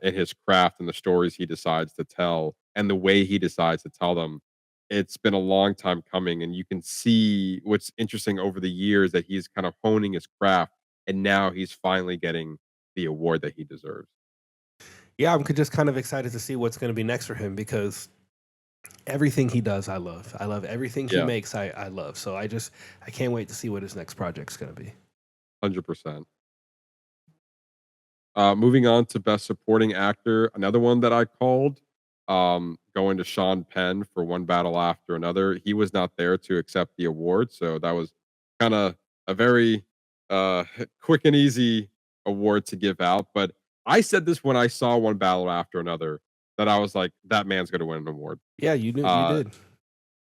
in his craft and the stories he decides to tell and the way he decides to tell them. It's been a long time coming, and you can see what's interesting over the years that he's kind of honing his craft, and now he's finally getting the award that he deserves. Yeah, I'm just kind of excited to see what's going to be next for him because everything he does, I love. I love everything he Yeah, makes. I love. So I can't wait to see what his next project's going to be. 100%. Moving on to Best Supporting Actor, another one that I called, going to Sean Penn for One Battle After Another. He was not there to accept the award, so that was kind of a very uh, quick and easy award to give out. But I said this when I saw One Battle After Another that I was like, that man's going to win an award. Yeah, you Uh, did.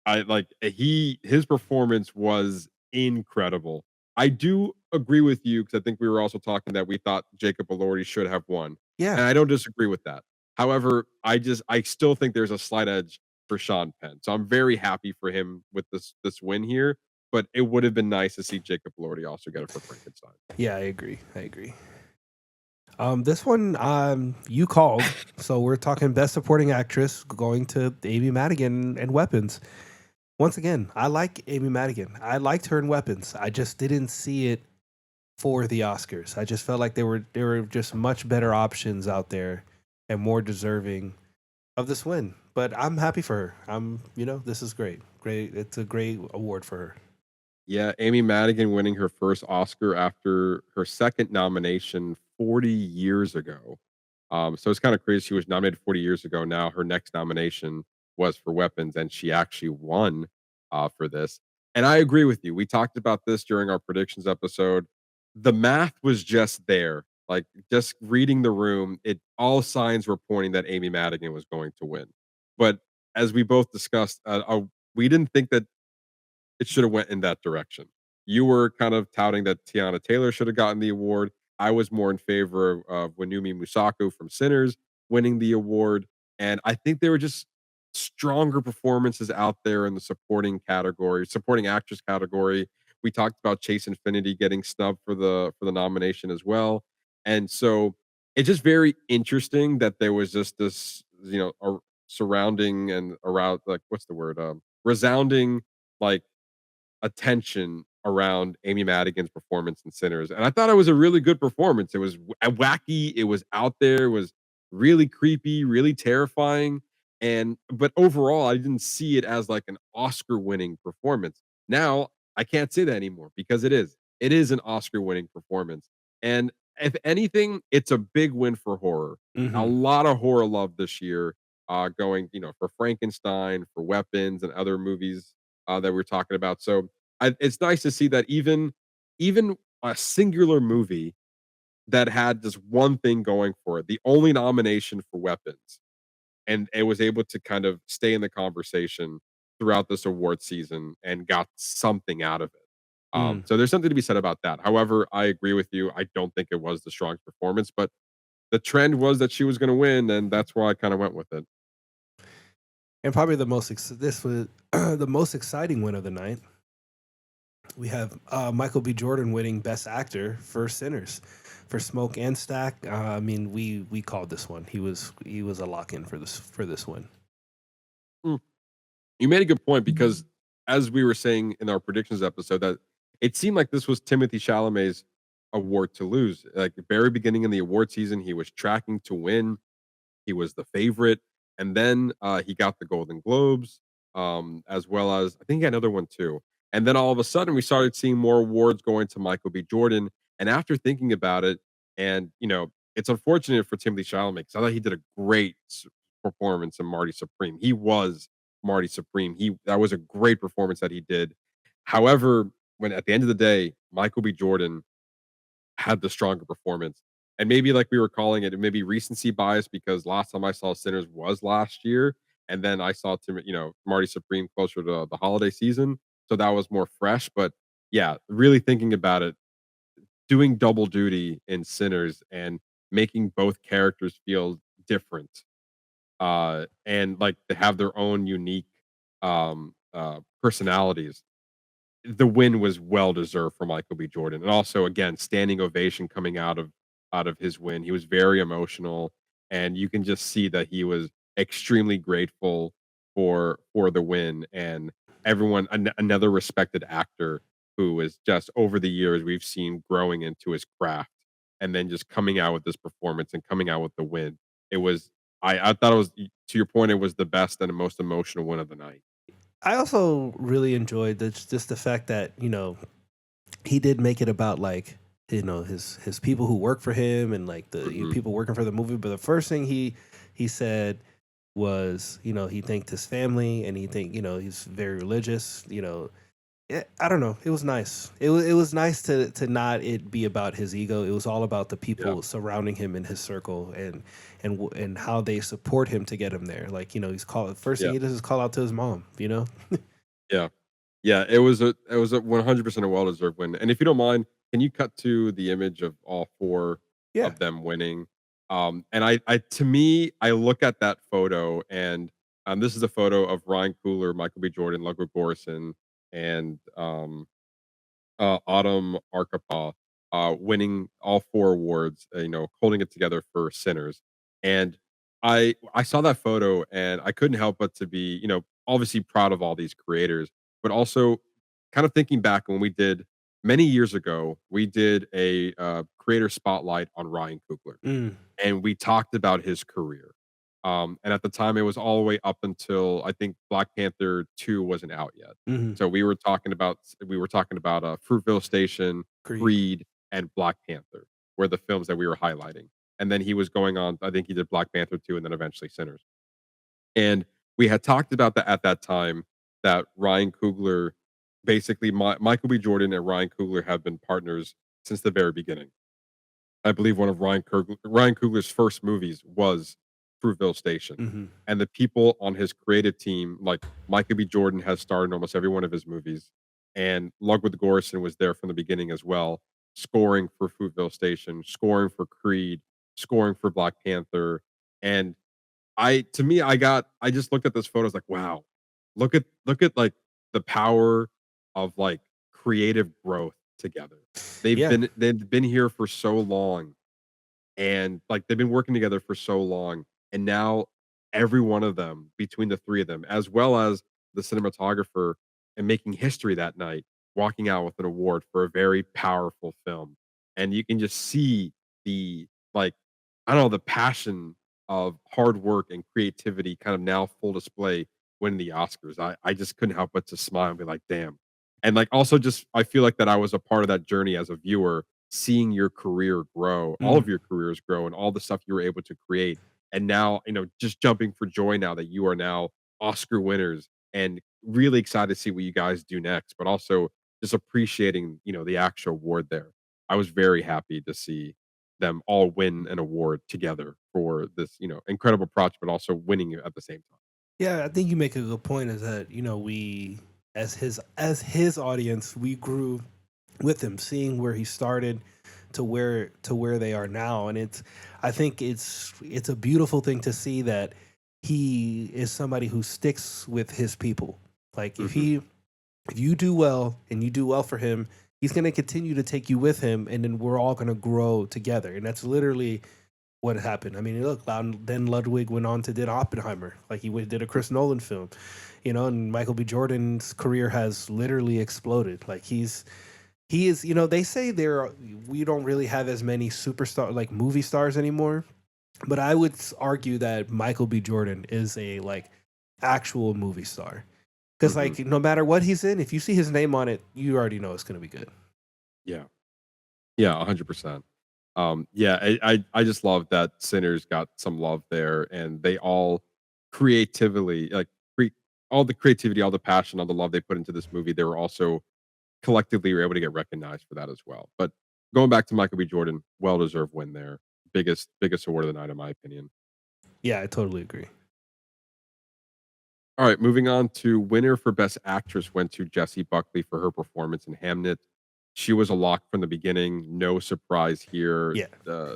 I like his performance was incredible. I do agree with you because I think we were also talking that we thought Jacob Elordi should have won, Yeah. and I don't disagree with that. However, I still think there's a slight edge for Sean Penn, so I'm very happy for him with this win here. But it would have been nice to see Jacob Elordi also get it for Frankenstein. Yeah, I agree. I agree. This one you called, so we're talking best supporting actress going to Amy Madigan and Weapons. Once again, I like Amy Madigan. I liked her in Weapons. I just didn't see it for the Oscars. I just felt like there were just much better options out there and more deserving of this win. But I'm happy for her. This is great. Great. It's a great award for her. Yeah, Amy Madigan winning her first Oscar after her second nomination 40 years ago. So it's kind of crazy. She was nominated 40 years ago. Now her next nomination was for Weapons, and she actually won for this. And I agree with you. We talked about this during our predictions episode. The math was just there. Like just reading the room, it all signs were pointing that Amy Madigan was going to win. But as we both discussed, we didn't think that it should have went in that direction. You were kind of touting that Tiana Taylor should have gotten the award. I was more in favor of Wanumi Musaku from Sinners winning the award, and I think there were just stronger performances out there in the supporting category, supporting actress category. We talked about Chase Infinity getting snubbed for the nomination as well, and so it's just very interesting that there was just this, surrounding and around like what's the word, resounding like attention around Amy Madigan's performance in Sinners, and I thought it was a really good performance. It was wacky, it was out there, it was really creepy, really terrifying, and but overall, I didn't see it as like an Oscar-winning performance. Now, I can't say that anymore because it is. It is an Oscar-winning performance, and if anything, it's a big win for horror. A Hmm. lot of horror love this year, going, for Frankenstein, for Weapons, and other movies that we're talking about. So it's nice to see that even a singular movie that had just one thing going for it, the only nomination for Weapons, and it was able to kind of stay in the conversation throughout this award season and got something out of it. Mm. So there's something to be said about that. However, I agree with you. I don't think it was the strongest performance, but the trend was that she was going to win, and that's why I kind of went with it. And probably this was the most exciting win of the night. We have Michael B. Jordan winning Best Actor for Sinners, for Smoke and Stack. I mean, we called this one. He was a lock in for this win. You made a good point because, as we were saying in our predictions episode, that it seemed like this was Timothy Chalamet's award to lose. Like the very beginning in the award season, he was tracking to win. He was the favorite, and then he got the Golden Globes, as well as I think he had another one too. And then all of a sudden, we started seeing more awards going to Michael B. Jordan. And after thinking about it, and it's unfortunate for Timothy Chalamet because I thought he did a great performance in Marty Supreme. He was Marty Supreme. That was a great performance that he did. However, when at the end of the day, Michael B. Jordan had the stronger performance. And maybe like we were calling it, maybe recency bias because last time I saw Sinners was last year, and then I saw Marty Supreme closer to the holiday season, so that was more fresh. But yeah, really thinking about it, doing double duty in Sinners and making both characters feel different, and like they have their own unique personalities. The win was well deserved for Michael B. Jordan, and also again standing ovation coming out of his win. He was very emotional, and you can just see that he was extremely grateful for the win. And another respected actor who is just over the years we've seen growing into his craft, and then just coming out with this performance and coming out with the win. It was I thought it was, to your point, it was the best and the most emotional win of the night. I also really enjoyed just the fact that he did make it about like his people who work for him and like the people working for the movie. But the first thing he said was he thanked his family, and he he's very religious. I don't know. It was nice. It was nice to not it be about his ego. It was all about the people surrounding him in his circle and how they support him to get him there. Like he's first thing he does is call out to his mom. Yeah. Yeah, it was a 100% a well-deserved win. And if you don't mind, can you cut to the image of all four of them winning? And I to me, I look at that photo, and this is a photo of Ryan Coogler, Michael B. Jordan, Ludwig Göransson, and Autumn Arkapaw, winning all four awards, holding it together for Sinners. And I saw that photo, and I couldn't help but to be, obviously proud of all these creators, but also kind of thinking back when we did many years ago, we did a creator spotlight on Ryan Coogler, and we talked about his career. And at the time, it was all the way up until I think Black Panther 2 wasn't out yet. So we were talking about Fruitvale Station, Creed, and Black Panther were the films that we were highlighting. And then he was going on. I think he did Black Panther 2, and then eventually Sinners. And we had talked about that at that time, that Ryan Coogler, basically Michael B. Jordan and Ryan Coogler have been partners since the very beginning. I believe one of Ryan Coogler's first movies was Fruitvale Station. And the people on his creative team, like Michael B. Jordan has starred in almost every one of his movies, and Ludwig Göransson was there from the beginning as well, scoring for Fruitvale Station, scoring for Creed, scoring for Black Panther. And I just looked at this photo, I was like, wow, look at like the power of like creative growth together. They've been here for so long, and like they've been working together for so long, and now every one of them, between the three of them, as well as the cinematographer, and making history that night, walking out with an award for a very powerful film. And you can just see the, like, I don't know, the passion of hard work and creativity kind of now full display winning the Oscars. I just couldn't help but to smile and be like, damn. And like also just I feel like that I was a part of that journey as a viewer, seeing your career grow, all of your careers grow, and all the stuff you were able to create. And now, just jumping for joy now that you are now Oscar winners, and really excited to see what you guys do next, but also just appreciating, the actual award there. I was very happy to see them all win an award together for this, incredible project, but also winning it at the same time. Yeah, I think you make a good point. Is that we as his audience, we grew with him, seeing where he started, to where they are now. And I think it's a beautiful thing to see that he is somebody who sticks with his people. Like if you do well and you do well for him, he's going to continue to take you with him, and then we're all going to grow together. And that's literally what happened. I mean, look, then Ludwig went on to did Oppenheimer, like did a Chris Nolan film, and Michael B. Jordan's career has literally exploded. Like he is, they say we don't really have as many superstar like movie stars anymore, but I would argue that Michael B. Jordan is a like actual movie star. Because like no matter what he's in, if you see his name on it, you already know it's going to be good. Yeah, 100%. I just love that Sinners got some love there, and they all creatively all the creativity, all the passion, all the love they put into this movie. They were also collectively were able to get recognized for that as well. But going back to Michael B. Jordan, well deserved win there. Biggest award of the night, in my opinion. Yeah, I totally agree. All right, moving on to winner for Best Actress went to Jessie Buckley for her performance in Hamnet. She was a lock from the beginning. No surprise here. Yeah.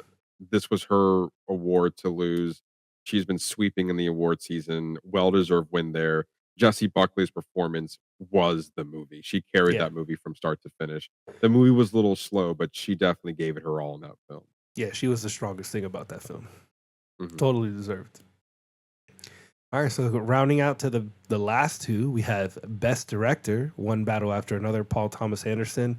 This was her award to lose. She's been sweeping in the award season. Well-deserved win there. Jessie Buckley's performance was the movie. She carried that movie from start to finish. The movie was a little slow, but she definitely gave it her all in that film. Yeah, she was the strongest thing about that film. Mhm. Totally deserved. All right, so rounding out to the last two, we have Best Director, One Battle After Another, Paul Thomas Anderson.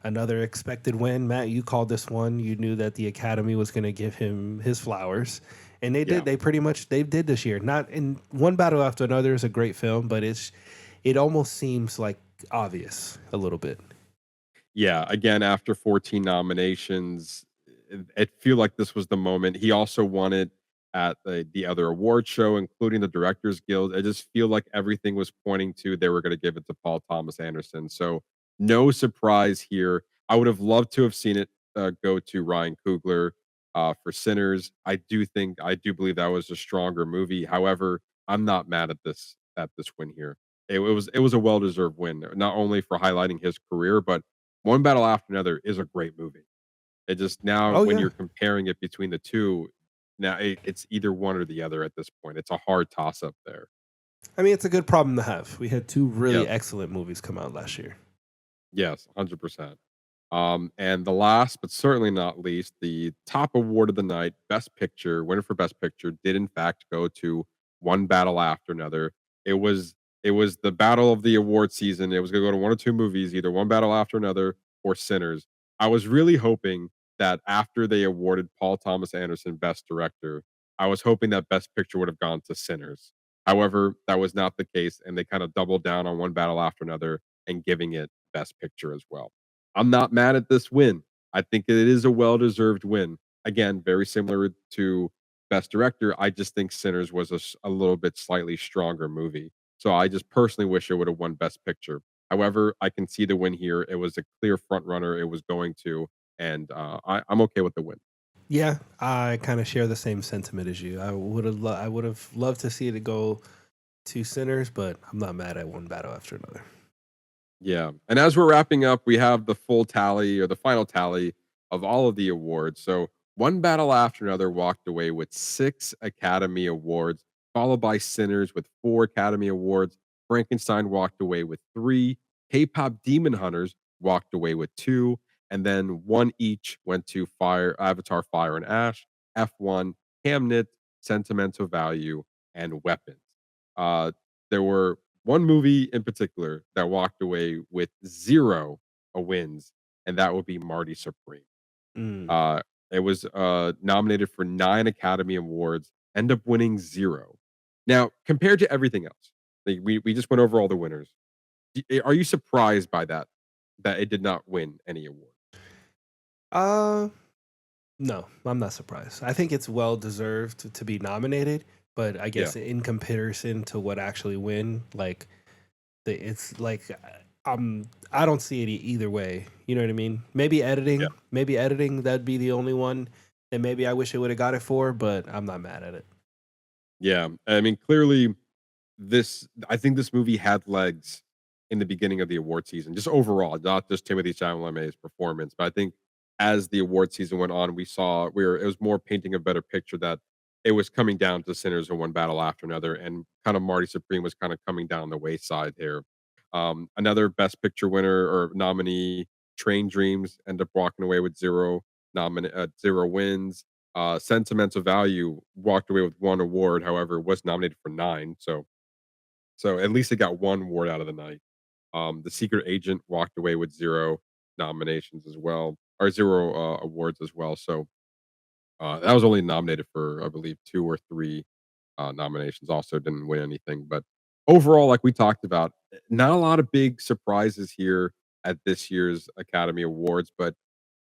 Another expected win. Matt, you called this one. You knew that the Academy was going to give him his flowers. And they did. They pretty much did this year. Not in One Battle After Another is a great film, but it almost seems like obvious a little bit. Yeah, again, after 14 nominations, it feel like this was the moment. He also won it at the other award show, including the Directors Guild. I just feel like everything was pointing to they were going to give it to Paul Thomas Anderson. So no surprise here. I would have loved to have seen it go to Ryan Coogler for Sinners. I do believe that was a stronger movie. However, I'm not mad at this win here. It was a well deserved win, not only for highlighting his career, but One Battle After Another is a great movie. It just now when you're comparing it between the two, now it's either one or the other at this point. It's a hard toss up there. I mean, it's a good problem to have. We had two really excellent movies come out last year. Yes, 100%. And the last, but certainly not least, the top award of the night, Best Picture, winner for Best Picture, did in fact go to One Battle After Another. It was the battle of the award season. It was going to go to one or two movies, either One Battle After Another or Sinners. I was really hoping that after they awarded Paul Thomas Anderson Best Director, I was hoping that Best Picture would have gone to Sinners. However, that was not the case, and they kind of doubled down on One Battle After Another and giving it Best Picture as well. I'm not mad at this win. I think it is a well-deserved win. Again, very similar to Best Director. I just think Sinners was a little bit slightly stronger movie. So I just personally wish it would have won Best Picture. However, I can see the win here. It was a clear front runner. It was going to, and I'm okay with the win. Yeah, I kind of share the same sentiment as you. I would have loved to see it go to Sinners, but I'm not mad at One Battle After Another. Yeah. And as we're wrapping up, we have the full tally or the final tally of all of the awards. So One Battle After Another walked away with 6 Academy Awards, followed by Sinners with 4 Academy Awards. Frankenstein walked away with 3. K-pop Demon Hunters walked away with 2. And then 1 each went to Avatar Fire and Ash, F1, Hamnet, Sentimental Value, and Weapons. There were one movie in particular that walked away with 0 wins, and that would be Marty Supreme. It was nominated for 9 Academy Awards, end up winning 0. Now, compared to everything else, like we just went over all the winners. Are you surprised by that it did not win any award? No, I'm not surprised. I think it's well deserved to be nominated, but I guess in comparison to what actually win, like it's like I don't see it either way. You know what I mean? Maybe editing, that'd be the only one that maybe I wish it would have got it for, but I'm not mad at it. Yeah, I mean, clearly, I think this movie had legs in the beginning of the award season, just overall, not just Timothée Chalamet's performance, but I think as the award season went on, it was more painting a better picture that it was coming down to Sinners and one battle after another, and kind of Marty Supreme was kind of coming down the wayside here. Another Best Picture winner or nominee, Train Dreams, ended up walking away with zero wins. Sentimental Value walked away with one award, however, was nominated for nine, so at least it got one award out of the night. The Secret Agent walked away with zero nominations as well, or zero awards as well. So that was only nominated for, I believe, two or three nominations. Also, didn't win anything. But overall, like we talked about, not a lot of big surprises here at this year's Academy Awards. But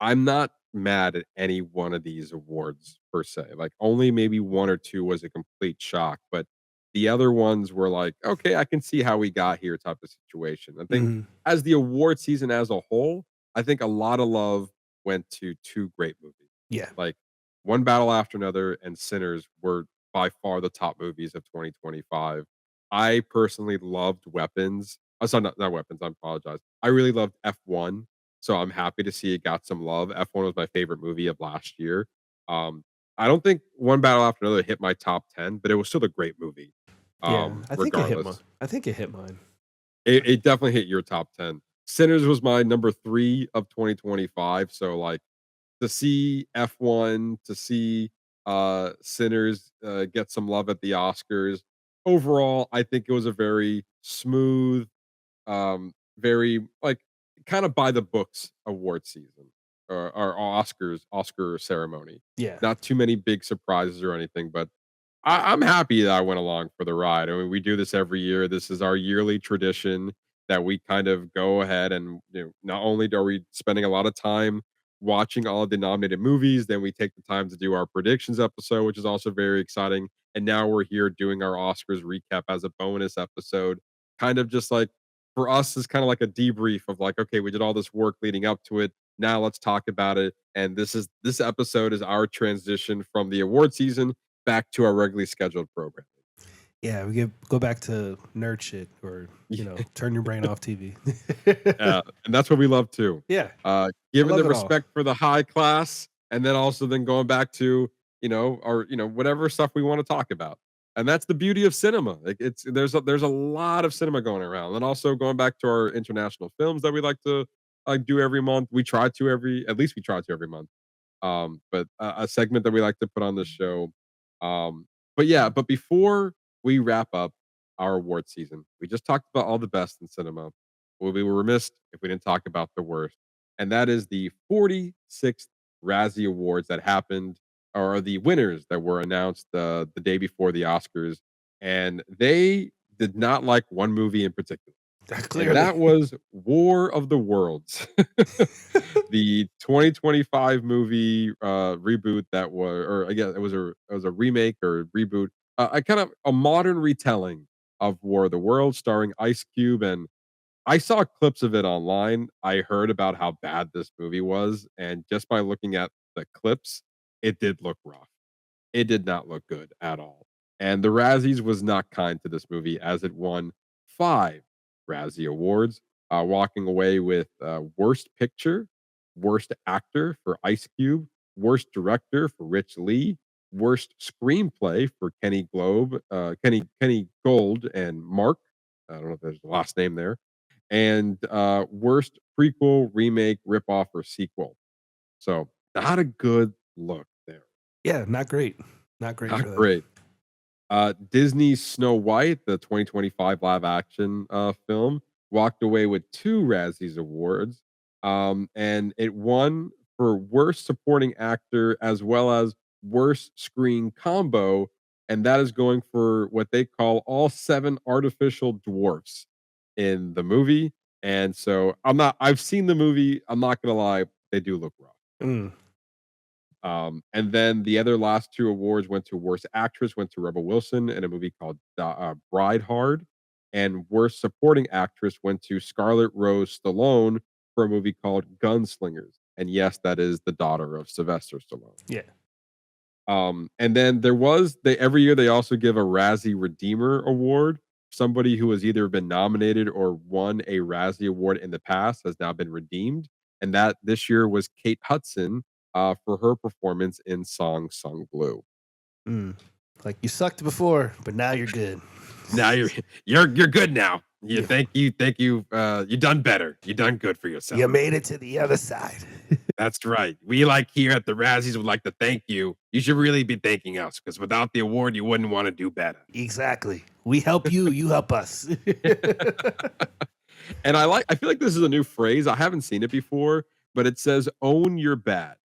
I'm not mad at any one of these awards per se. Like only maybe one or two was a complete shock, but the other ones were like, okay, I can see how we got here type of situation. I think Mhm. as the award season as a whole, I think a lot of love went to two great movies. Yeah. Like One Battle After Another and Sinners were by far the top movies of 2025. I personally loved Weapons. Oh, sorry, not Weapons. I apologize. I really loved F1, so I'm happy to see it got some love. F1 was my favorite movie of last year. I don't think One Battle After Another hit my top 10, but it was still a great movie. Yeah. Regardless, I think it hit mine. it definitely hit your top 10. Sinners was my number 3 of 2025. So like to see F1, to see Sinners get some love at the Oscars. Overall, I think it was a very smooth, very like kind of by the books award season or Oscar ceremony. Yeah. Not too many big surprises or anything, but I'm happy that I went along for the ride. I mean, we do this every year. This is our yearly tradition that we kind of go ahead and not only are we spending a lot of time watching all of the nominated movies, then we take the time to do our predictions episode, which is also very exciting. And now we're here doing our Oscars recap as a bonus episode, kind of just like for us is kind of like a debrief of like, okay, we did all this work leading up to it. Now let's talk about it. And this episode is our transition from the award season back to our regularly scheduled program. Yeah, go back to nerd shit or turn your brain off TV. And that's what we love too. Yeah. Given love the it all. respect for the high class, and then also then going back to our whatever stuff we want to talk about, and that's the beauty of cinema. Like there's a lot of cinema going around, and also going back to our international films that we like to do every month. At least we try to every month. But a segment that we like to put on this show. But before we wrap up our award season, we just talked about all the best in cinema. Well, we were remiss if we didn't talk about the worst, and that is the 46th Razzie Awards that happened, or the winners that were announced the day before the Oscars, and they did not like one movie in particular. And Clearly. that was War of the Worlds, the 2025 movie reboot that was, or I guess it was a remake or reboot, a kind of a modern retelling of War of the Worlds, starring Ice Cube. And I saw clips of it online. I heard about how bad this movie was, and just by looking at the clips, it did look rough. It did not look good at all. And the Razzies was not kind to this movie as it won 5 Razzie Awards, walking away with Worst Picture, Worst Actor for Ice Cube, Worst Director for Rich Lee, Worst Screenplay for Kenny Gold and Mark. I don't know if there's the last name there. And Worst Prequel, Remake, Ripoff, or Sequel. So not a good look there. Yeah, not great. Not great. Not for them. great. Disney's Snow White, the 2025 live action film, walked away with 2 Razzies awards. And it won for Worst Supporting Actor as well as Worst Screen Combo. And that is going for what they call all 7 artificial dwarfs in the movie. And so I've seen the movie. I'm not going to lie, they do look rough. Mm. And then the other last 2 awards went to Worst Actress, went to Rebel Wilson in a movie called Bride Hard, and Worst Supporting Actress went to Scarlett Rose Stallone for a movie called Gunslingers. And yes, that is the daughter of Sylvester Stallone. Yeah. And then every year they also give a Razzie Redeemer Award. Somebody who has either been nominated or won a Razzie Award in the past has now been redeemed. and that this year was Kate Hudson for her performance in Song Sung Blue. Mm. Like you sucked before, but now you're good. Now you're good now. Yeah. Thank you. You done better. You done good for yourself. You made it to the other side. That's right. We here at the Razzies would like to thank you. You should really be thanking us because without the award, you wouldn't want to do better. Exactly. We help you. You help us. And I feel like this is a new phrase. I haven't seen it before, but it says "own your bad,"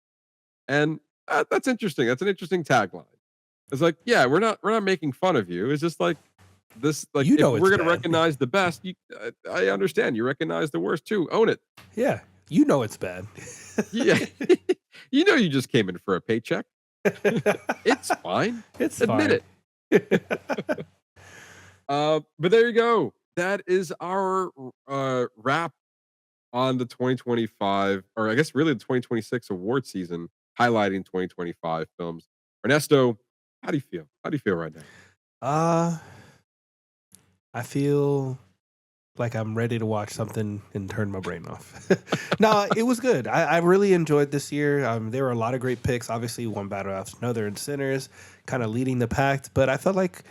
and that's interesting. That's an interesting tagline. It's like, yeah, we're not making fun of you. It's just like this. Like, You know if we're it's gonna bad. recognize the best, I understand. You recognize the worst too. Own it. Yeah. You know it's bad. Yeah, you just came in for a paycheck. It's fine. It's Admit it. But there you go. That is our wrap on the 2025, or I guess really the 2026 award season, highlighting 2025 films. Ernesto, how do you feel? How do you feel right now? I feel like I'm ready to watch something and turn my brain off. No, it was good. I really enjoyed this year. There were a lot of great picks. Obviously, one battle after another, and Sinners kind of leading the pack. But I felt like,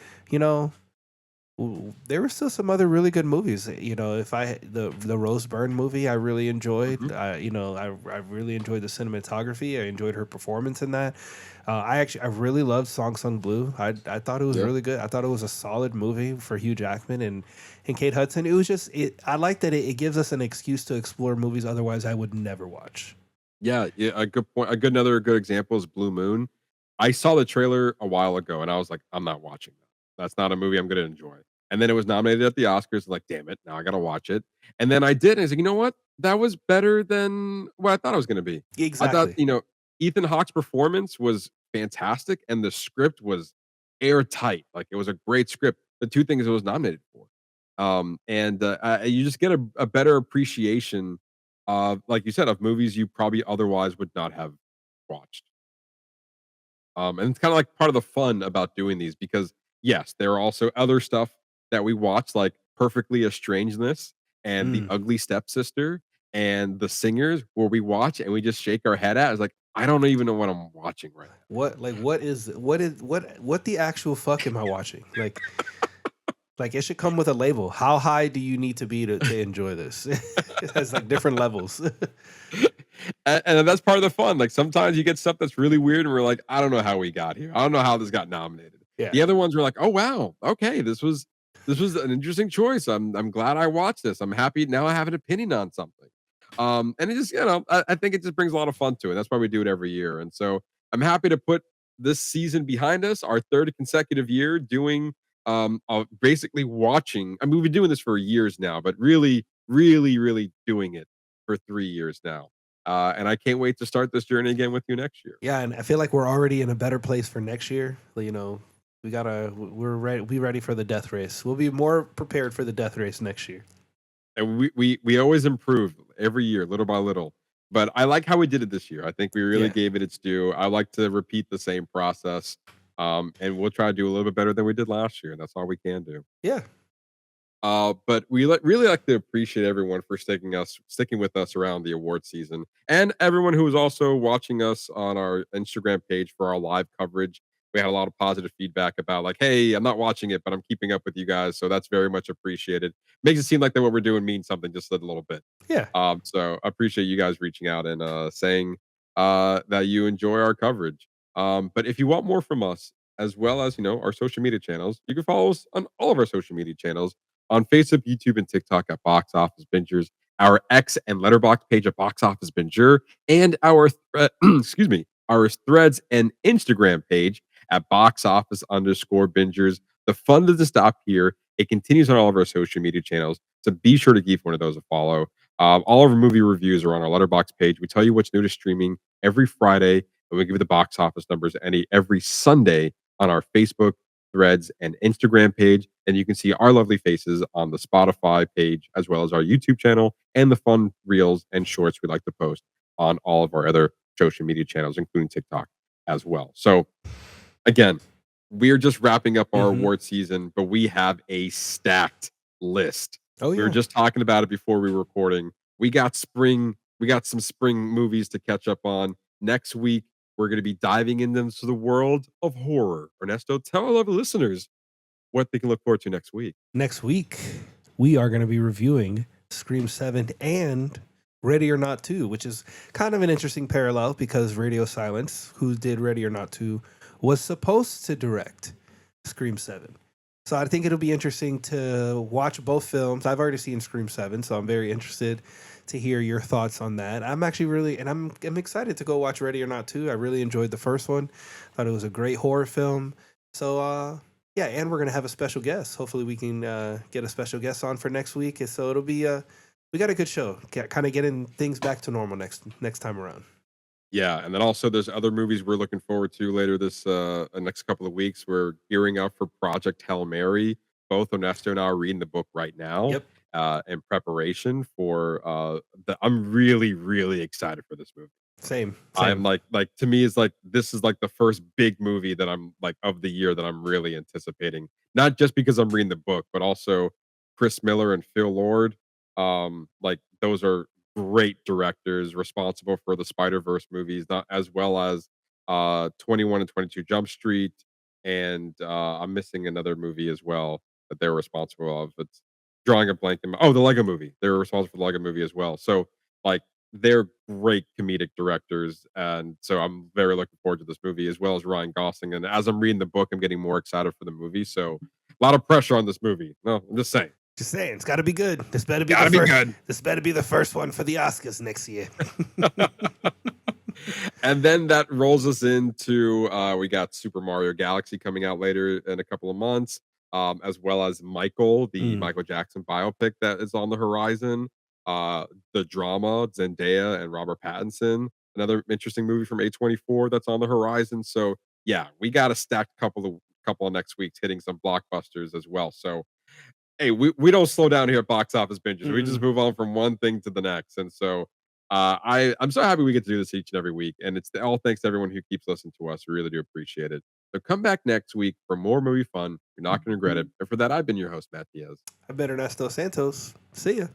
there were still some other really good movies. The Rose Byrne movie I really enjoyed. Mm-hmm. I really enjoyed the cinematography. I enjoyed her performance in that. I really loved Song Sung Blue. I thought it was really good. I thought it was a solid movie for Hugh Jackman and Kate Hudson. It was just I like that it gives us an excuse to explore movies otherwise I would never watch. Yeah, a good point. Another good example is Blue Moon. I saw the trailer a while ago and I was like, I'm not watching that. That's not a movie I'm going to enjoy. And then it was nominated at the Oscars. Like, damn it, now I got to watch it. And then I did. And I was like, you know what? That was better than what I thought it was going to be. Exactly. I thought, Ethan Hawke's performance was fantastic and the script was airtight. Like, it was a great script. The two things it was nominated for. You just get a better appreciation of, like you said, of movies you probably otherwise would not have watched. And it's kind of like part of the fun about doing these because yes, there are also other stuff that we watch, like Perfectly Estrangedness and The Ugly Stepsister and The Singers, where we watch and we just shake our head at. It's like, I don't even know what I'm watching right now. What the actual fuck am I watching? Like it should come with a label. How high do you need to be to enjoy this? It has like different levels. And that's part of the fun. Like sometimes you get stuff that's really weird and we're like, I don't know how we got here. I don't know how this got nominated. Yeah. The other ones were like, oh wow, okay, this was an interesting choice. I'm glad I watched this. I'm happy now I have an opinion on something. And it just, I think it just brings a lot of fun to it. That's why we do it every year. And so I'm happy to put this season behind us, our third consecutive year doing basically watching. I mean, we've been doing this for years now, but really, really, really doing it for 3 years now. And I can't wait to start this journey again with you next year. Yeah, and I feel like we're already in a better place for next year. We're ready for the death race. We'll be more prepared for the death race next year. And we always improve every year, little by little. But I like how we did it this year. I think we really gave it its due. I like to repeat the same process. And we'll try to do a little bit better than we did last year. And that's all we can do. Yeah. But we really like to appreciate everyone for sticking with us around the award season, and everyone who was also watching us on our Instagram page for our live coverage. We had a lot of positive feedback about like, hey, I'm not watching it, but I'm keeping up with you guys, so that's very much appreciated. Makes it seem like that what we're doing means something just a little bit. Yeah. So I appreciate you guys reaching out and saying that you enjoy our coverage. But if you want more from us, as well as our social media channels, you can follow us on all of our social media channels. On Facebook, YouTube, and TikTok at Box Office Bingers, our X and Letterboxd page at Box Office Binger, and our our Threads and Instagram page at Box Office _Bingers. The fun doesn't stop here; it continues on all of our social media channels. So be sure to give one of those a follow. All of our movie reviews are on our Letterboxd page. We tell you what's new to streaming every Friday, and we give you the box office numbers every Sunday on our Facebook, Threads, and Instagram page. And you can see our lovely faces on the Spotify page, as well as our YouTube channel and the fun reels and shorts we like to post on all of our other social media channels, including TikTok as well. So again, we're just wrapping up our award season, but we have a stacked list. Oh, yeah. We were just talking about it before we were recording. We got spring we got some spring movies to catch up on. Next week, we're going to be diving into the world of horror. Ernesto, tell all of the listeners what they can look forward to next week. Next week, we are going to be reviewing Scream 7 and Ready or Not 2, which is kind of an interesting parallel because Radio Silence, who did Ready or Not 2, was supposed to direct Scream 7. So I think it'll be interesting to watch both films. I've already seen Scream 7, so I'm very interested to hear your thoughts on that. I'm actually really, and I'm excited to go watch Ready or Not 2. I really enjoyed the first one. Thought it was a great horror film. So, yeah, and we're going to have a special guest. Hopefully we can get a special guest on for next week. So it'll be, we got a good show. Kind of getting things back to normal next time around. Yeah, and then also there's other movies we're looking forward to later this next couple of weeks. We're gearing up for Project Hail Mary. Both Ernesto and I are reading the book right now. Yep. In preparation for I'm really, really excited for this movie. Same. I'm like to me is like this is like the first big movie that I'm like of the year that I'm really anticipating. Not just because I'm reading the book, but also Chris Miller and Phil Lord. Like those are great directors responsible for the Spider-Verse movies, not as well as 21 and 22 Jump Street, and I'm missing another movie as well that they're responsible of. It's drawing a blank. The Lego movie. They're responsible for the Lego movie as well. So like they're great comedic directors, and so I'm very looking forward to this movie as well as Ryan Gosling. And as I'm reading the book, I'm getting more excited for the movie. So a lot of pressure on this movie. No, I'm just saying. Just saying, it's got to be good. This better be good. This better be the first one for the Oscars next year. And then that rolls us into we got Super Mario Galaxy coming out later in a couple of months, as well as Michael, the Michael Jackson biopic that is on the horizon. The drama Zendaya and Robert Pattinson, another interesting movie from A24 that's on the horizon. So yeah, we got a stacked couple of next weeks hitting some blockbusters as well. So hey, we don't slow down here at Box Office Binges. We just move on from one thing to the next. And so I'm so happy we get to do this each and every week. And it's all thanks to everyone who keeps listening to us. We really do appreciate it. So come back next week for more movie fun. You're not going to regret it. And for that, I've been your host, Matt Diaz. I've been Ernesto Santos. See ya.